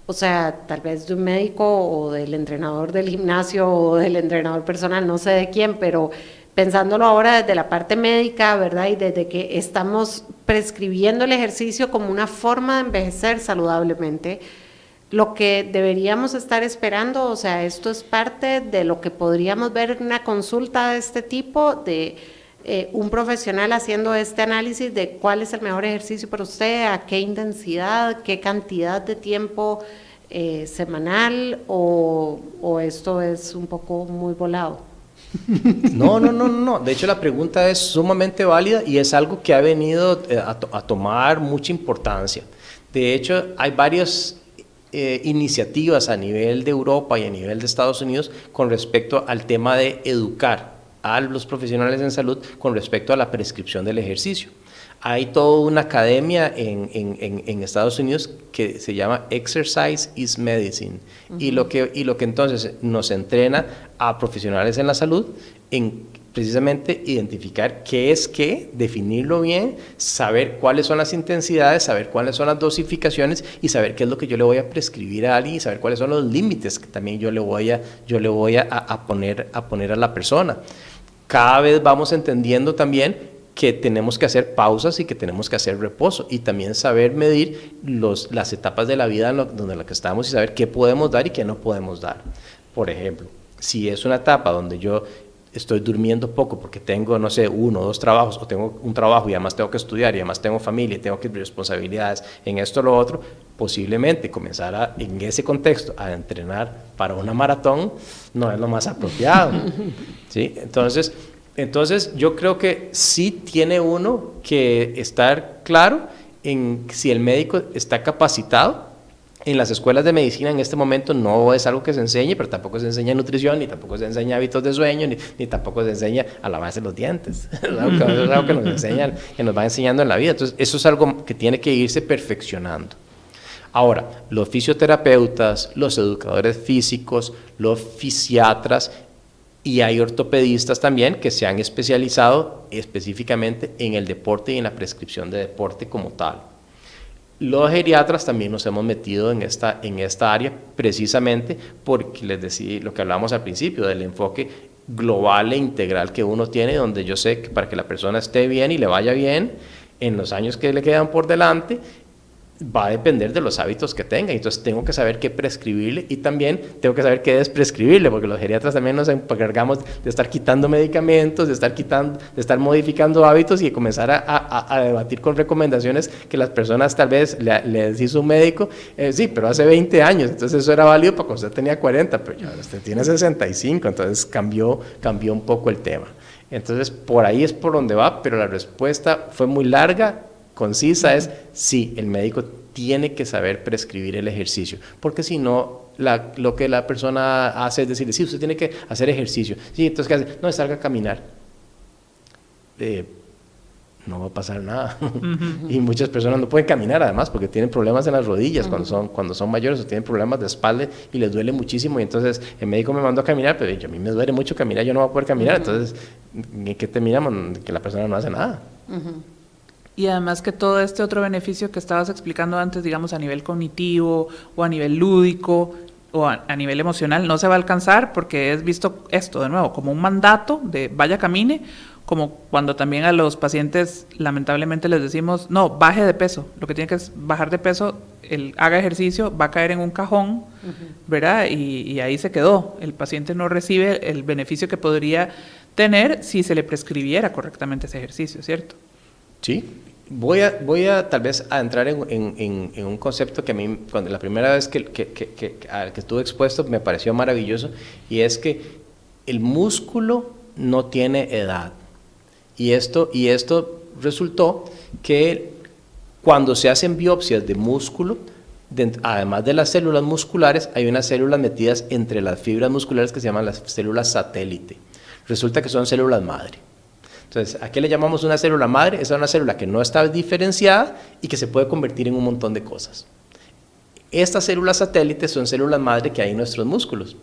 O sea, tal vez de un médico o del entrenador del gimnasio o del entrenador personal, no sé de quién, pero pensándolo ahora desde la parte médica, ¿verdad? Y desde que estamos prescribiendo el ejercicio como una forma de envejecer saludablemente, lo que deberíamos estar esperando, o sea, esto es parte de lo que podríamos ver en una consulta de este tipo, de un profesional haciendo este análisis de cuál es el mejor ejercicio para usted, a qué intensidad, qué cantidad de tiempo semanal, o esto es un poco muy volado. No. De hecho, la pregunta es sumamente válida y es algo que ha venido a tomar mucha importancia. De hecho, hay varias iniciativas a nivel de Europa y a nivel de Estados Unidos con respecto al tema de educar a los profesionales en salud con respecto a la prescripción del ejercicio. Hay toda una academia en Estados Unidos que se llama Exercise is Medicine, y lo que entonces nos entrena a profesionales en la salud en precisamente identificar qué es qué, definirlo bien, saber cuáles son las intensidades, saber cuáles son las dosificaciones y saber qué es lo que yo le voy a prescribir a alguien y saber cuáles son los límites que también yo le voy a poner a la persona. Cada vez vamos entendiendo también que tenemos que hacer pausas y que tenemos que hacer reposo, y también saber medir las etapas de la vida en la que estamos y saber qué podemos dar y qué no podemos dar. Por ejemplo, si es una etapa donde yo estoy durmiendo poco porque tengo, no sé, 1 o 2 trabajos, o tengo un trabajo y además tengo que estudiar y además tengo familia y tengo que responsabilidades en esto o lo otro, posiblemente comenzar en ese contexto a entrenar para una maratón no es lo más apropiado, ¿sí? Entonces yo creo que sí tiene uno que estar claro en si el médico está capacitado En las escuelas de medicina en este momento no es algo que se enseñe, pero tampoco se enseña nutrición, ni tampoco se enseña hábitos de sueño, ni tampoco se enseña a lavarse los dientes. Es algo que nos enseñan, que nos va enseñando en la vida. Entonces, eso es algo que tiene que irse perfeccionando. Ahora, los fisioterapeutas, los educadores físicos, los fisiatras, y hay ortopedistas también que se han especializado específicamente en el deporte y en la prescripción de deporte como tal. Los geriatras también nos hemos metido en esta área precisamente porque les decía lo que hablábamos al principio del enfoque global e integral que uno tiene, donde yo sé que para que la persona esté bien y le vaya bien en los años que le quedan por delante, va a depender de los hábitos que tenga. Entonces tengo que saber qué prescribirle y también tengo que saber qué desprescribirle, porque los geriatras también nos encargamos de estar quitando medicamentos, de estar modificando hábitos y de comenzar a debatir con recomendaciones que las personas tal vez les hizo un médico, sí, pero hace 20 años, entonces eso era válido para cuando usted tenía 40, pero ya usted tiene 65, entonces cambió un poco el tema. Entonces por ahí es por donde va, pero la respuesta fue muy larga, concisa, es sí, el médico tiene que saber prescribir el ejercicio, porque si no, lo que la persona hace es decirle, sí, usted tiene que hacer ejercicio, sí, entonces ¿qué hace? No, salga a caminar, no va a pasar nada, y muchas personas no pueden caminar además, porque tienen problemas en las rodillas cuando son mayores, o tienen problemas de espalda y les duele muchísimo, y entonces el médico me mandó a caminar, pero a mí me duele mucho caminar, yo no voy a poder caminar, entonces, ¿en qué terminamos? Que la persona no hace nada. Y además que todo este otro beneficio que estabas explicando antes, digamos a nivel cognitivo o a nivel lúdico o a nivel emocional, no se va a alcanzar porque es visto esto de nuevo como un mandato de vaya camine, como cuando también a los pacientes lamentablemente les decimos, no, baje de peso, lo que tiene que es bajar de peso, haga ejercicio, va a caer en un cajón, ¿verdad? Y ahí se quedó, el paciente no recibe el beneficio que podría tener si se le prescribiera correctamente ese ejercicio, ¿cierto? Sí, voy a tal vez a entrar en un concepto que a mí, cuando la primera vez que estuve expuesto me pareció maravilloso, y es que el músculo no tiene edad. Y esto resultó que cuando se hacen biopsias de músculo, además de las células musculares, hay unas células metidas entre las fibras musculares que se llaman las células satélite. Resulta que son células madre. Entonces, ¿a qué le llamamos una célula madre? Es una célula que no está diferenciada y que se puede convertir en un montón de cosas. Estas células satélites son células madre que hay en nuestros músculos.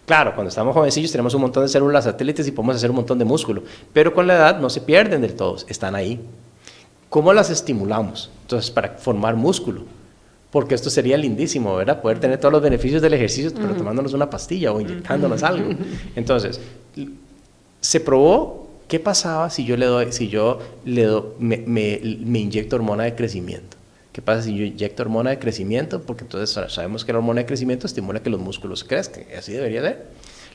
Claro, cuando estamos jovencillos tenemos un montón de células satélites y podemos hacer un montón de músculo, pero con la edad no se pierden del todo, están ahí. ¿Cómo las estimulamos? Entonces, para formar músculo, porque esto sería lindísimo, ¿verdad? Poder tener todos los beneficios del ejercicio, pero tomándonos una pastilla o inyectándonos algo. Entonces, se probó qué pasaba si me inyecto hormona de crecimiento. ¿Qué pasa si yo inyecto hormona de crecimiento? Porque entonces sabemos que la hormona de crecimiento estimula que los músculos crezcan, y así debería ser.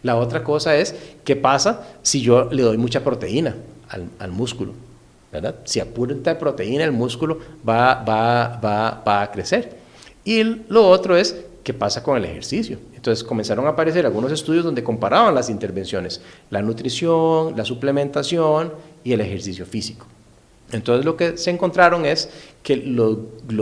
La otra cosa es, ¿qué pasa si yo le doy mucha proteína al músculo? ¿Verdad? Si apunta proteína, el músculo va a crecer. Y lo otro es, ¿qué pasa con el ejercicio? Entonces comenzaron a aparecer algunos estudios donde comparaban las intervenciones, la nutrición, la suplementación y el ejercicio físico. Entonces lo que se encontraron es que los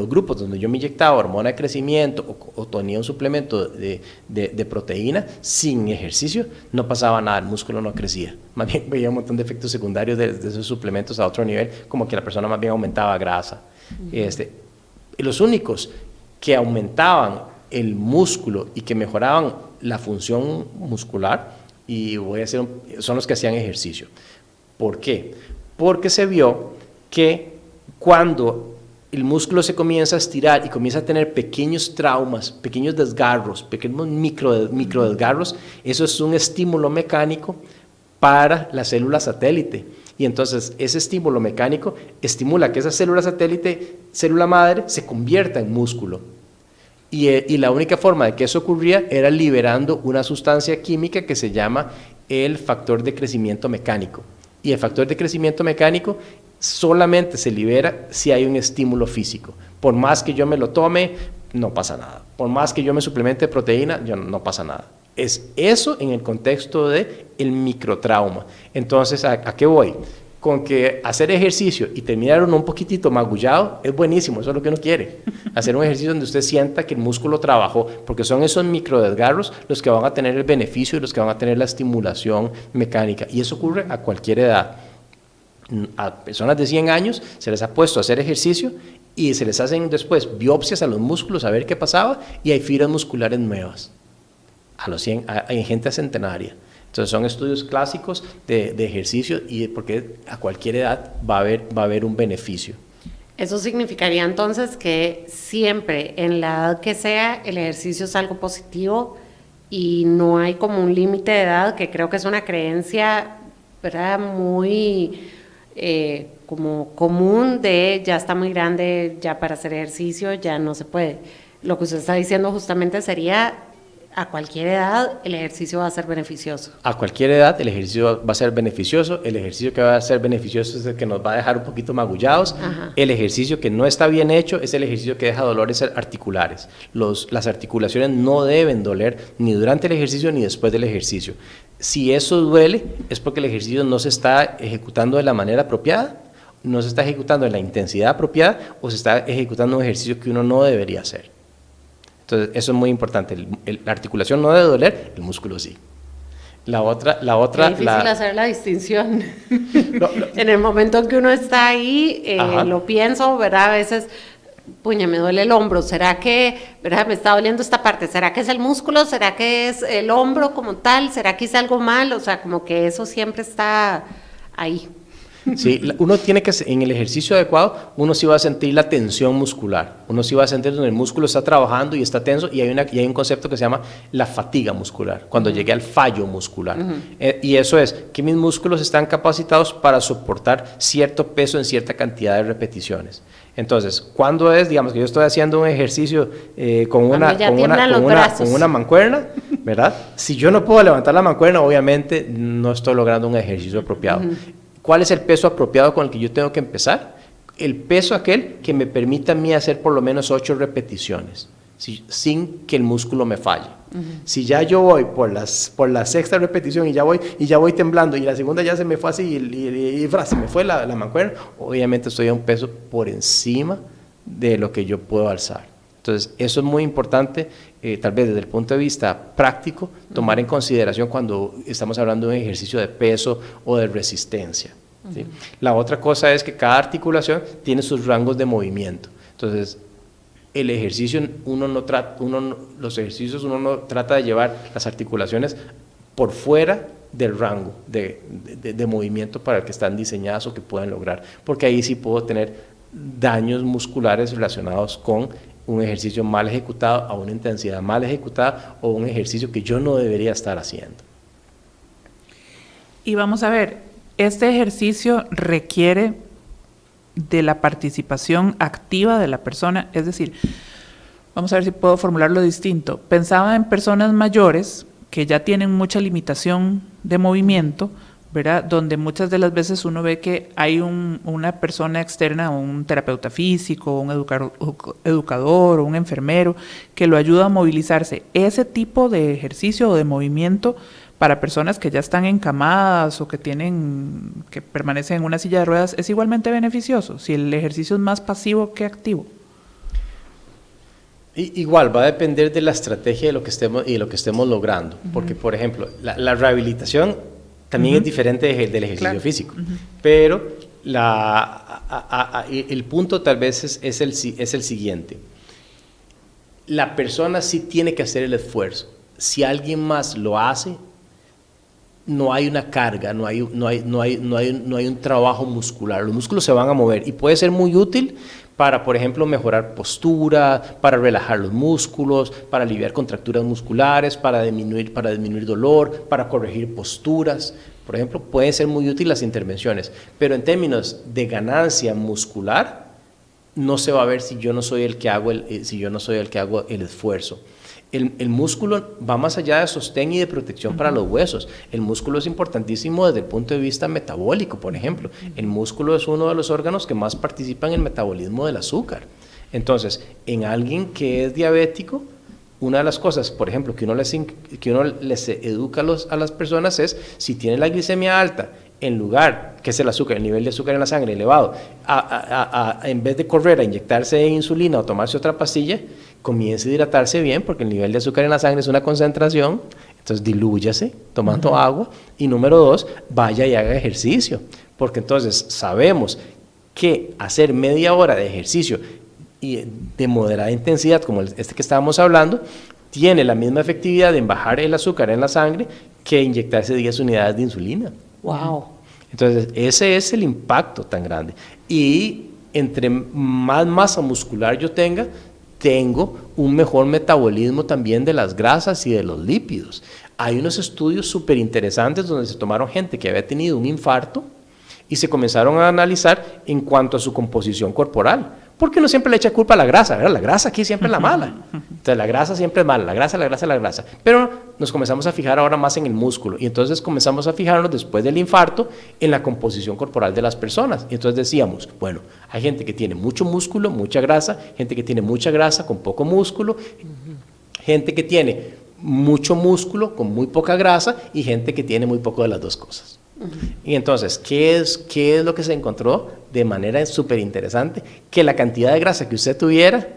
grupos donde yo me inyectaba hormona de crecimiento o tenía un suplemento de proteína sin ejercicio, no pasaba nada, el músculo no crecía. Más bien veía un montón de efectos secundarios de esos suplementos a otro nivel, como que la persona más bien aumentaba grasa. Los únicos que aumentaban el músculo y que mejoraban la función muscular son los que hacían ejercicio. ¿Por qué? Porque se vio que cuando el músculo se comienza a estirar y comienza a tener pequeños traumas, pequeños desgarros, pequeños micro desgarros, eso es un estímulo mecánico para la célula satélite. Y entonces ese estímulo mecánico estimula que esa célula satélite, célula madre, se convierta en músculo. Y la única forma de que eso ocurría era liberando una sustancia química que se llama el factor de crecimiento mecánico. Y el factor de crecimiento mecánico solamente se libera si hay un estímulo físico. Por más que yo me lo tome, no pasa nada. Por más que yo me suplemente proteína, no pasa nada. Es eso en el contexto del microtrauma. Entonces, ¿a qué voy? con que hacer ejercicio y terminar uno un poquitito magullado es buenísimo, eso es lo que uno quiere. Hacer un ejercicio donde usted sienta que el músculo trabajó, porque son esos microdesgarros los que van a tener el beneficio y los que van a tener la estimulación mecánica. Y eso ocurre a cualquier edad. A personas de 100 años se les ha puesto a hacer ejercicio y se les hacen después biopsias a los músculos a ver qué pasaba y hay fibras musculares nuevas. Hay gente centenaria. Entonces son estudios clásicos de ejercicio y porque a cualquier edad va a haber un beneficio. Eso significaría entonces que siempre, en la edad que sea, el ejercicio es algo positivo y no hay como un límite de edad, que creo que es una creencia, ¿verdad?, muy como común de ya está muy grande, ya para hacer ejercicio ya no se puede. Lo que usted está diciendo justamente sería, a cualquier edad el ejercicio va a ser beneficioso. A cualquier edad el ejercicio va a ser beneficioso. El ejercicio que va a ser beneficioso es el que nos va a dejar un poquito magullados. Ajá. El ejercicio que no está bien hecho es el ejercicio que deja dolores articulares. Las articulaciones no deben doler ni durante el ejercicio ni después del ejercicio. Si eso duele es porque el ejercicio no se está ejecutando de la manera apropiada, no se está ejecutando en la intensidad apropiada o se está ejecutando un ejercicio que uno no debería hacer. Entonces, eso es muy importante. La articulación no debe doler, el músculo sí. La otra... Es difícil hacer la distinción. En el momento en que uno está ahí, lo pienso, ¿verdad? A veces, puña, me duele el hombro. ¿Será que, verdad, me está doliendo esta parte? ¿Será que es el músculo? ¿Será que es el hombro como tal? ¿Será que hice algo mal? O sea, como que eso siempre está ahí. Sí, uno tiene que, en el ejercicio adecuado, uno sí va a sentir la tensión muscular, uno sí va a sentir donde el músculo está trabajando y está tenso y hay un concepto que se llama la fatiga muscular, cuando llegue al fallo muscular. Y eso es que mis músculos están capacitados para soportar cierto peso en cierta cantidad de repeticiones. Entonces, cuando es, digamos que yo estoy haciendo un ejercicio con una mancuerna, ¿verdad? Si yo no puedo levantar la mancuerna, obviamente no estoy logrando un ejercicio apropiado. ¿Cuál es el peso apropiado con el que yo tengo que empezar? El peso aquel que me permita a mí hacer por lo menos 8 repeticiones, sin que el músculo me falle. Si ya yo voy por la sexta repetición y ya voy temblando y la segunda ya se me fue así y se me fue la mancuerna, obviamente estoy a un peso por encima de lo que yo puedo alzar. Entonces, eso es muy importante, tal vez desde el punto de vista práctico, tomar en consideración cuando estamos hablando de un ejercicio de peso o de resistencia. ¿Sí? La otra cosa es que cada articulación tiene sus rangos de movimiento. Entonces, el ejercicio, uno no trata de llevar las articulaciones por fuera del rango de movimiento para el que están diseñadas o que puedan lograr, porque ahí sí puedo tener daños musculares relacionados con un ejercicio mal ejecutado, a una intensidad mal ejecutada o un ejercicio que yo no debería estar haciendo. Y vamos a ver, este ejercicio requiere de la participación activa de la persona, es decir, vamos a ver si puedo formularlo distinto. Pensaba en personas mayores que ya tienen mucha limitación de movimiento, ¿verdad? Donde muchas de las veces uno ve que hay una persona externa, un terapeuta físico, un educador o un enfermero que lo ayuda a movilizarse. Ese tipo de ejercicio o de movimiento para personas que ya están encamadas o que permanecen en una silla de ruedas es igualmente beneficioso, si el ejercicio es más pasivo que activo. Igual, va a depender de la estrategia de lo que estemos logrando, porque por ejemplo, la rehabilitación también es diferente del ejercicio físico, pero el punto tal vez es el siguiente. La persona sí tiene que hacer el esfuerzo. Si alguien más lo hace, no hay una carga, no hay un trabajo muscular. Los músculos se van a mover y puede ser muy útil para, por ejemplo, mejorar postura, para relajar los músculos, para aliviar contracturas musculares, para disminuir dolor, para corregir posturas. Por ejemplo, pueden ser muy útiles las intervenciones, pero en términos de ganancia muscular, no se va a ver si yo no soy el que hago el esfuerzo. El músculo va más allá de sostén y de protección para los huesos. El músculo es importantísimo desde el punto de vista metabólico, por ejemplo. El músculo es uno de los órganos que más participa en el metabolismo del azúcar. Entonces, en alguien que es diabético, una de las cosas, por ejemplo, que uno les educa a las personas es, si tiene la glicemia alta en lugar, que es el azúcar, el nivel de azúcar en la sangre elevado, en vez de correr a inyectarse insulina o tomarse otra pastilla, comience a hidratarse bien, porque el nivel de azúcar en la sangre es una concentración, entonces dilúyase tomando agua, y número 2, vaya y haga ejercicio, porque entonces sabemos que hacer media hora de ejercicio y de moderada intensidad, como este que estábamos hablando, tiene la misma efectividad en bajar el azúcar en la sangre que inyectarse 10 unidades de insulina. Wow. Entonces, ese es el impacto tan grande. Y entre más masa muscular yo tenga, tengo un mejor metabolismo también de las grasas y de los lípidos. Hay unos estudios súper interesantes donde se tomaron gente que había tenido un infarto y se comenzaron a analizar en cuanto a su composición corporal. Porque uno siempre le echa culpa a la grasa, ¿verdad? La grasa aquí siempre es la mala. Entonces la grasa siempre es mala, la grasa. Pero nos comenzamos a fijar ahora más en el músculo. Y entonces comenzamos a fijarnos después del infarto en la composición corporal de las personas. Y entonces decíamos, bueno, hay gente que tiene mucho músculo, mucha grasa, gente que tiene mucha grasa con poco músculo, gente que tiene mucho músculo con muy poca grasa y gente que tiene muy poco de las dos cosas. Y entonces, ¿qué es lo que se encontró de manera súper interesante? Que la cantidad de grasa que usted tuviera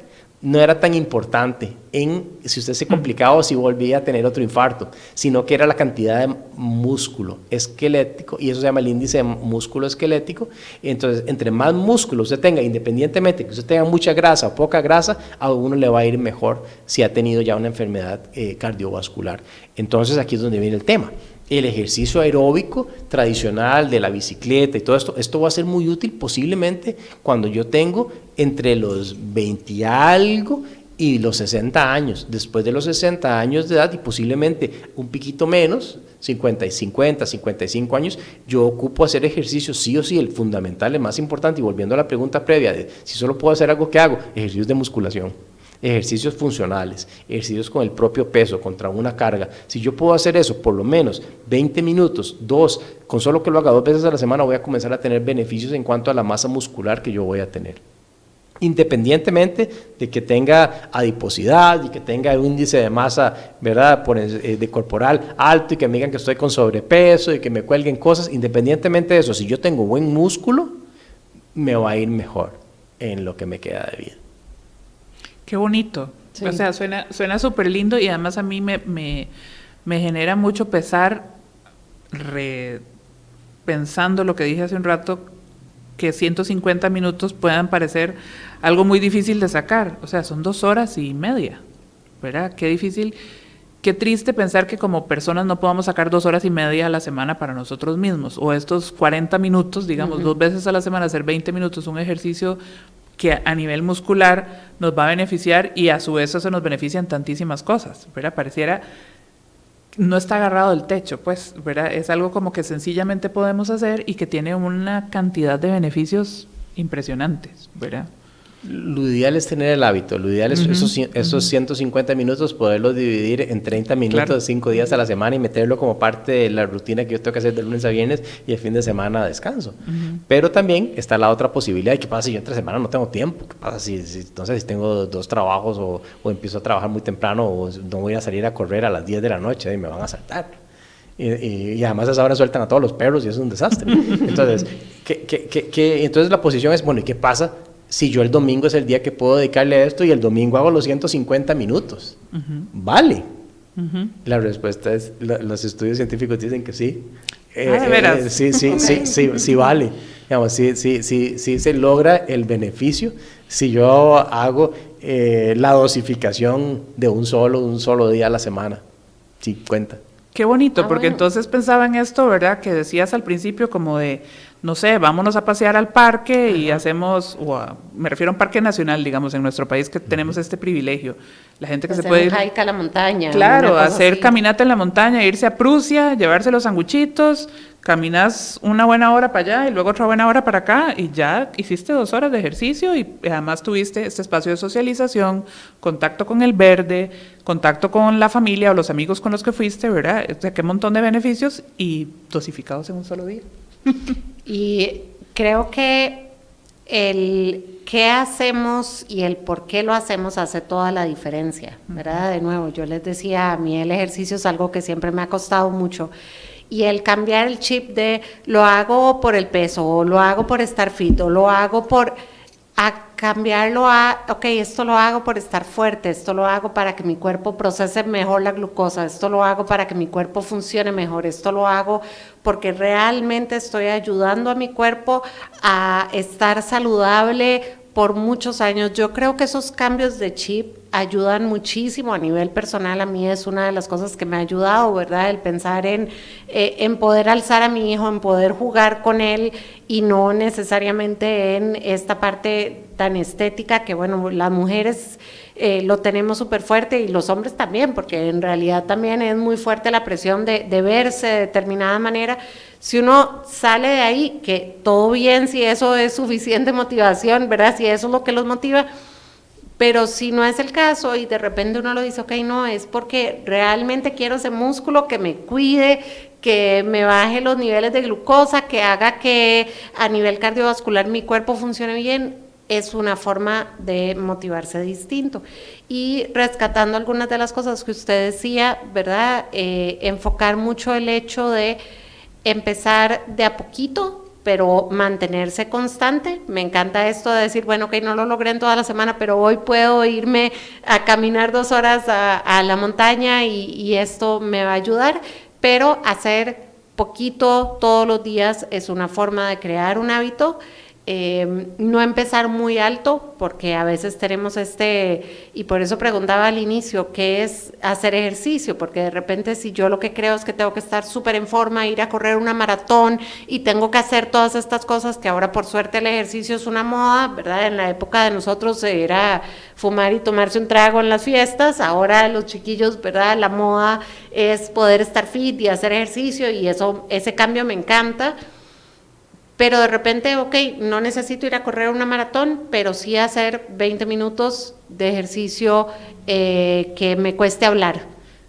no era tan importante en si usted se complicaba o si volvía a tener otro infarto, sino que era la cantidad de músculo esquelético, y eso se llama el índice de músculo esquelético. Entonces, entre más músculo usted tenga, independientemente que usted tenga mucha grasa o poca grasa, a uno le va a ir mejor si ha tenido ya una enfermedad cardiovascular. Entonces, aquí es donde viene el tema. El ejercicio aeróbico tradicional de la bicicleta y todo esto va a ser muy útil posiblemente cuando yo tengo entre los 20 y algo y los 60 años. Después de los 60 años de edad y posiblemente un poquito menos, 50, 55 años, yo ocupo hacer ejercicio sí o sí, el fundamental, el más importante. Y volviendo a la pregunta previa de si solo puedo hacer algo, ¿qué hago? Ejercicios de musculación. Ejercicios funcionales, ejercicios con el propio peso, contra una carga. Si yo puedo hacer eso por lo menos 20 minutos, con solo que lo haga 2 veces a la semana, voy a comenzar a tener beneficios en cuanto a la masa muscular que yo voy a tener. Independientemente de que tenga adiposidad y que tenga un índice de masa, ¿verdad?, de corporal alto y que me digan que estoy con sobrepeso y que me cuelguen cosas, independientemente de eso, si yo tengo buen músculo, me va a ir mejor en lo que me queda de vida. Qué bonito. Sí. O sea, suena súper lindo y además a mí me genera mucho pesar pensando lo que dije hace un rato, que 150 minutos puedan parecer algo muy difícil de sacar. O sea, son 2 horas y media, ¿verdad? Qué difícil, qué triste pensar que como personas no podamos sacar 2 horas y media a la semana para nosotros mismos. O estos 40 minutos, digamos, 2 veces a la semana, hacer 20 minutos, un ejercicio que a nivel muscular nos va a beneficiar y a su vez eso nos beneficia en tantísimas cosas, ¿verdad? Pareciera, no está agarrado del techo, pues, ¿verdad? Es algo como que sencillamente podemos hacer y que tiene una cantidad de beneficios impresionantes, ¿verdad? Lo ideal es tener el hábito, lo ideal es esos 150 minutos poderlos dividir en 30 minutos, claro, 5 días a la semana y meterlo como parte de la rutina que yo tengo que hacer de lunes a viernes y el fin de semana descanso. Pero también está la otra posibilidad, ¿qué pasa si yo entre semana no tengo tiempo? ¿Qué pasa si tengo 2 trabajos o empiezo a trabajar muy temprano o no voy a salir a correr a las 10 de la noche y me van a asaltar? Y además a esa hora sueltan a todos los perros y es un desastre. Entonces, entonces la posición es, bueno, ¿y qué pasa si yo el domingo es el día que puedo dedicarle a esto y el domingo hago los 150 minutos? ¿Vale? La respuesta es, los estudios científicos dicen que sí. Sí vale. Digamos, sí se logra el beneficio si yo hago la dosificación de un solo día a la semana. Sí, cuenta. Qué bonito, porque entonces pensaba en esto, ¿verdad?, que decías al principio como de, no sé, vámonos a pasear al parque y hacemos, me refiero a un parque nacional, digamos, en nuestro país que tenemos este privilegio. La gente que se puede ir... Hacer hike a la montaña. Claro, hacer caminata en la montaña, irse a Prusia, llevarse los sanguchitos, caminas una buena hora para allá y luego otra buena hora para acá y ya hiciste 2 horas de ejercicio y además tuviste este espacio de socialización, contacto con el verde, contacto con la familia o los amigos con los que fuiste, ¿verdad? O sea, qué montón de beneficios y dosificados en un solo día. Y creo que el qué hacemos y el por qué lo hacemos hace toda la diferencia, ¿verdad? De nuevo, yo les decía, a mí el ejercicio es algo que siempre me ha costado mucho Y el cambiar el chip de lo hago por el peso, o lo hago por estar fit, o lo hago por... a cambiarlo a, ok, esto lo hago por estar fuerte, esto lo hago para que mi cuerpo procese mejor la glucosa, esto lo hago para que mi cuerpo funcione mejor, esto lo hago porque realmente estoy ayudando a mi cuerpo a estar saludable por muchos años. Yo creo que esos cambios de chip ayudan muchísimo a nivel personal. A mí es una de las cosas que me ha ayudado, ¿verdad? El pensar en poder alzar a mi hijo, en poder jugar con él y no necesariamente en esta parte tan estética que, bueno, las mujeres lo tenemos súper fuerte y los hombres también, porque en realidad también es muy fuerte la presión de verse de determinada manera. Si uno sale de ahí, que todo bien, si eso es suficiente motivación, ¿verdad? Si eso es lo que los motiva, pero si no es el caso y de repente uno lo dice, ok, no, es porque realmente quiero ese músculo que me cuide, que me baje los niveles de glucosa, que haga que a nivel cardiovascular mi cuerpo funcione bien, es una forma de motivarse distinto. Y rescatando algunas de las cosas que usted decía, ¿verdad? Enfocar mucho el hecho de empezar de a poquito, pero mantenerse constante. Me encanta esto de decir, bueno, ok, no lo logré en toda la semana, pero hoy puedo irme a caminar 2 horas a la montaña y esto me va a ayudar, pero hacer poquito todos los días es una forma de crear un hábito. No empezar muy alto, porque a veces tenemos y por eso preguntaba al inicio, ¿qué es hacer ejercicio? Porque de repente si yo lo que creo es que tengo que estar súper en forma, ir a correr una maratón y tengo que hacer todas estas cosas, que ahora por suerte el ejercicio es una moda, ¿verdad? En la época de nosotros era fumar y tomarse un trago en las fiestas, ahora los chiquillos, ¿verdad? La moda es poder estar fit y hacer ejercicio, y ese cambio me encanta. Pero de repente, ok, no necesito ir a correr una maratón, pero sí hacer 20 minutos de ejercicio que me cueste hablar,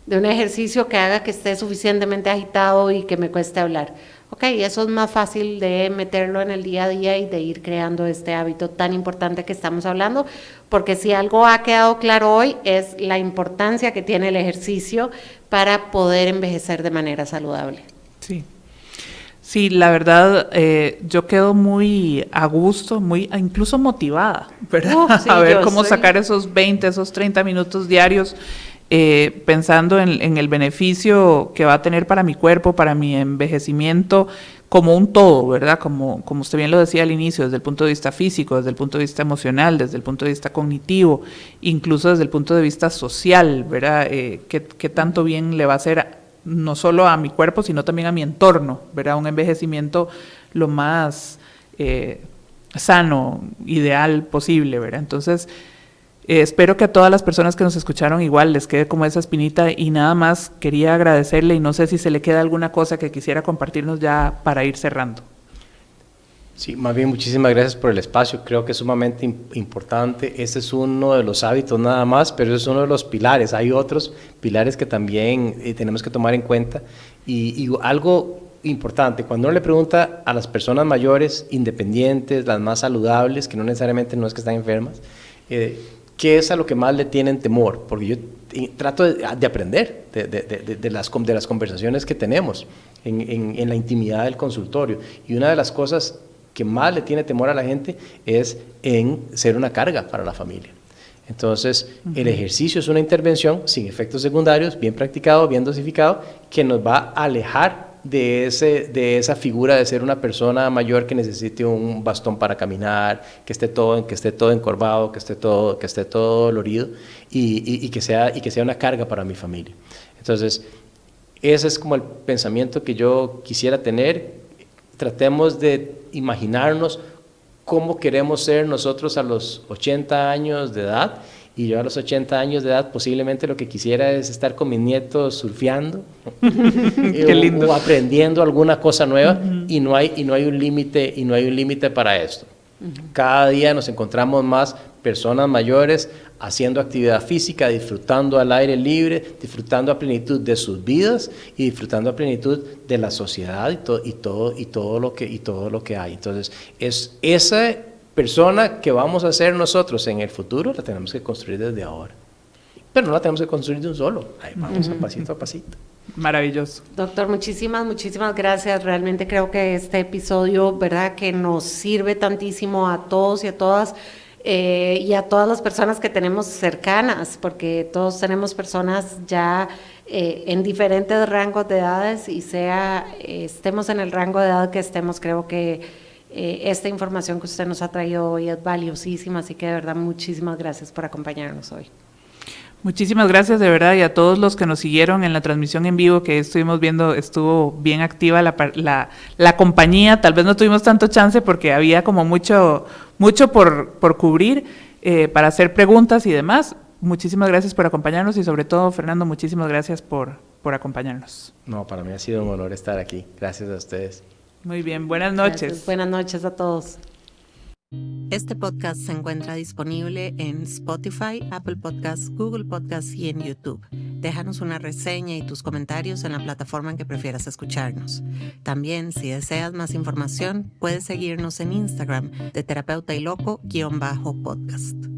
de un ejercicio que haga que esté suficientemente agitado y que me cueste hablar. Ok, eso es más fácil de meterlo en el día a día y de ir creando este hábito tan importante que estamos hablando, porque si algo ha quedado claro hoy es la importancia que tiene el ejercicio para poder envejecer de manera saludable. Sí. Sí, la verdad, yo quedo muy a gusto, incluso motivada, ¿verdad? Sí, a ver cómo sacar esos 20, esos 30 minutos diarios, pensando en el beneficio que va a tener para mi cuerpo, para mi envejecimiento, como un todo, ¿verdad? Como usted bien lo decía al inicio, desde el punto de vista físico, desde el punto de vista emocional, desde el punto de vista cognitivo, incluso desde el punto de vista social, ¿verdad? ¿Qué tanto bien le va a hacer no solo a mi cuerpo, sino también a mi entorno, ¿verdad? Un envejecimiento lo más sano, ideal posible, ¿verdad? Entonces, espero que a todas las personas que nos escucharon igual les quede como esa espinita, y nada más quería agradecerle, y no sé si se le queda alguna cosa que quisiera compartirnos ya para ir cerrando. Sí, más bien muchísimas gracias por el espacio, creo que es sumamente importante. Este es uno de los hábitos nada más, pero es uno de los pilares. Hay otros pilares que también tenemos que tomar en cuenta, y algo importante, cuando uno le pregunta a las personas mayores, independientes, las más saludables, que no necesariamente no es que están enfermas, ¿qué es a lo que más le tienen temor? Porque yo trato de aprender de las conversaciones que tenemos en la intimidad del consultorio, y una de las cosas que más le tiene temor a la gente es en ser una carga para la familia. Entonces, el ejercicio es una intervención sin efectos secundarios, bien practicado, bien dosificado, que nos va a alejar de esa figura de ser una persona mayor que necesite un bastón para caminar, que esté todo encorvado, que esté todo dolorido, y que sea una carga para mi familia. Entonces, ese es como el pensamiento que yo quisiera tener. Tratemos de imaginarnos cómo queremos ser nosotros a los 80 años de edad, y yo a los 80 años de edad posiblemente lo que quisiera es estar con mis nietos surfeando Qué lindo. o aprendiendo alguna cosa nueva, y no hay un límite para esto. Cada día nos encontramos más personas mayores haciendo actividad física, disfrutando al aire libre, disfrutando a plenitud de sus vidas y disfrutando a plenitud de la sociedad y todo lo que hay. Entonces, es esa persona que vamos a ser nosotros en el futuro, la tenemos que construir desde ahora. Pero no la tenemos que construir de un solo. Ahí vamos a pasito a pasito. Maravilloso. Doctor, muchísimas gracias. Realmente creo que este episodio, ¿verdad?, que nos sirve tantísimo a todos y a todas, y a todas las personas que tenemos cercanas, porque todos tenemos personas ya en diferentes rangos de edades, y estemos en el rango de edad que estemos, creo que esta información que usted nos ha traído hoy es valiosísima, así que de verdad muchísimas gracias por acompañarnos hoy. Muchísimas gracias de verdad, y a todos los que nos siguieron en la transmisión en vivo que estuvimos viendo. Estuvo bien activa la compañía. Tal vez no tuvimos tanto chance porque había como mucho por cubrir, para hacer preguntas y demás. Muchísimas gracias por acompañarnos, y sobre todo, Fernando, muchísimas gracias por acompañarnos. No, para mí ha sido un honor estar aquí. Gracias a ustedes. Muy bien, buenas noches. Gracias. Buenas noches a todos. Este podcast se encuentra disponible en Spotify, Apple Podcasts, Google Podcasts y en YouTube. Déjanos una reseña y tus comentarios en la plataforma en que prefieras escucharnos. También, si deseas más información, puedes seguirnos en Instagram de Terapeuta y Loco _podcast.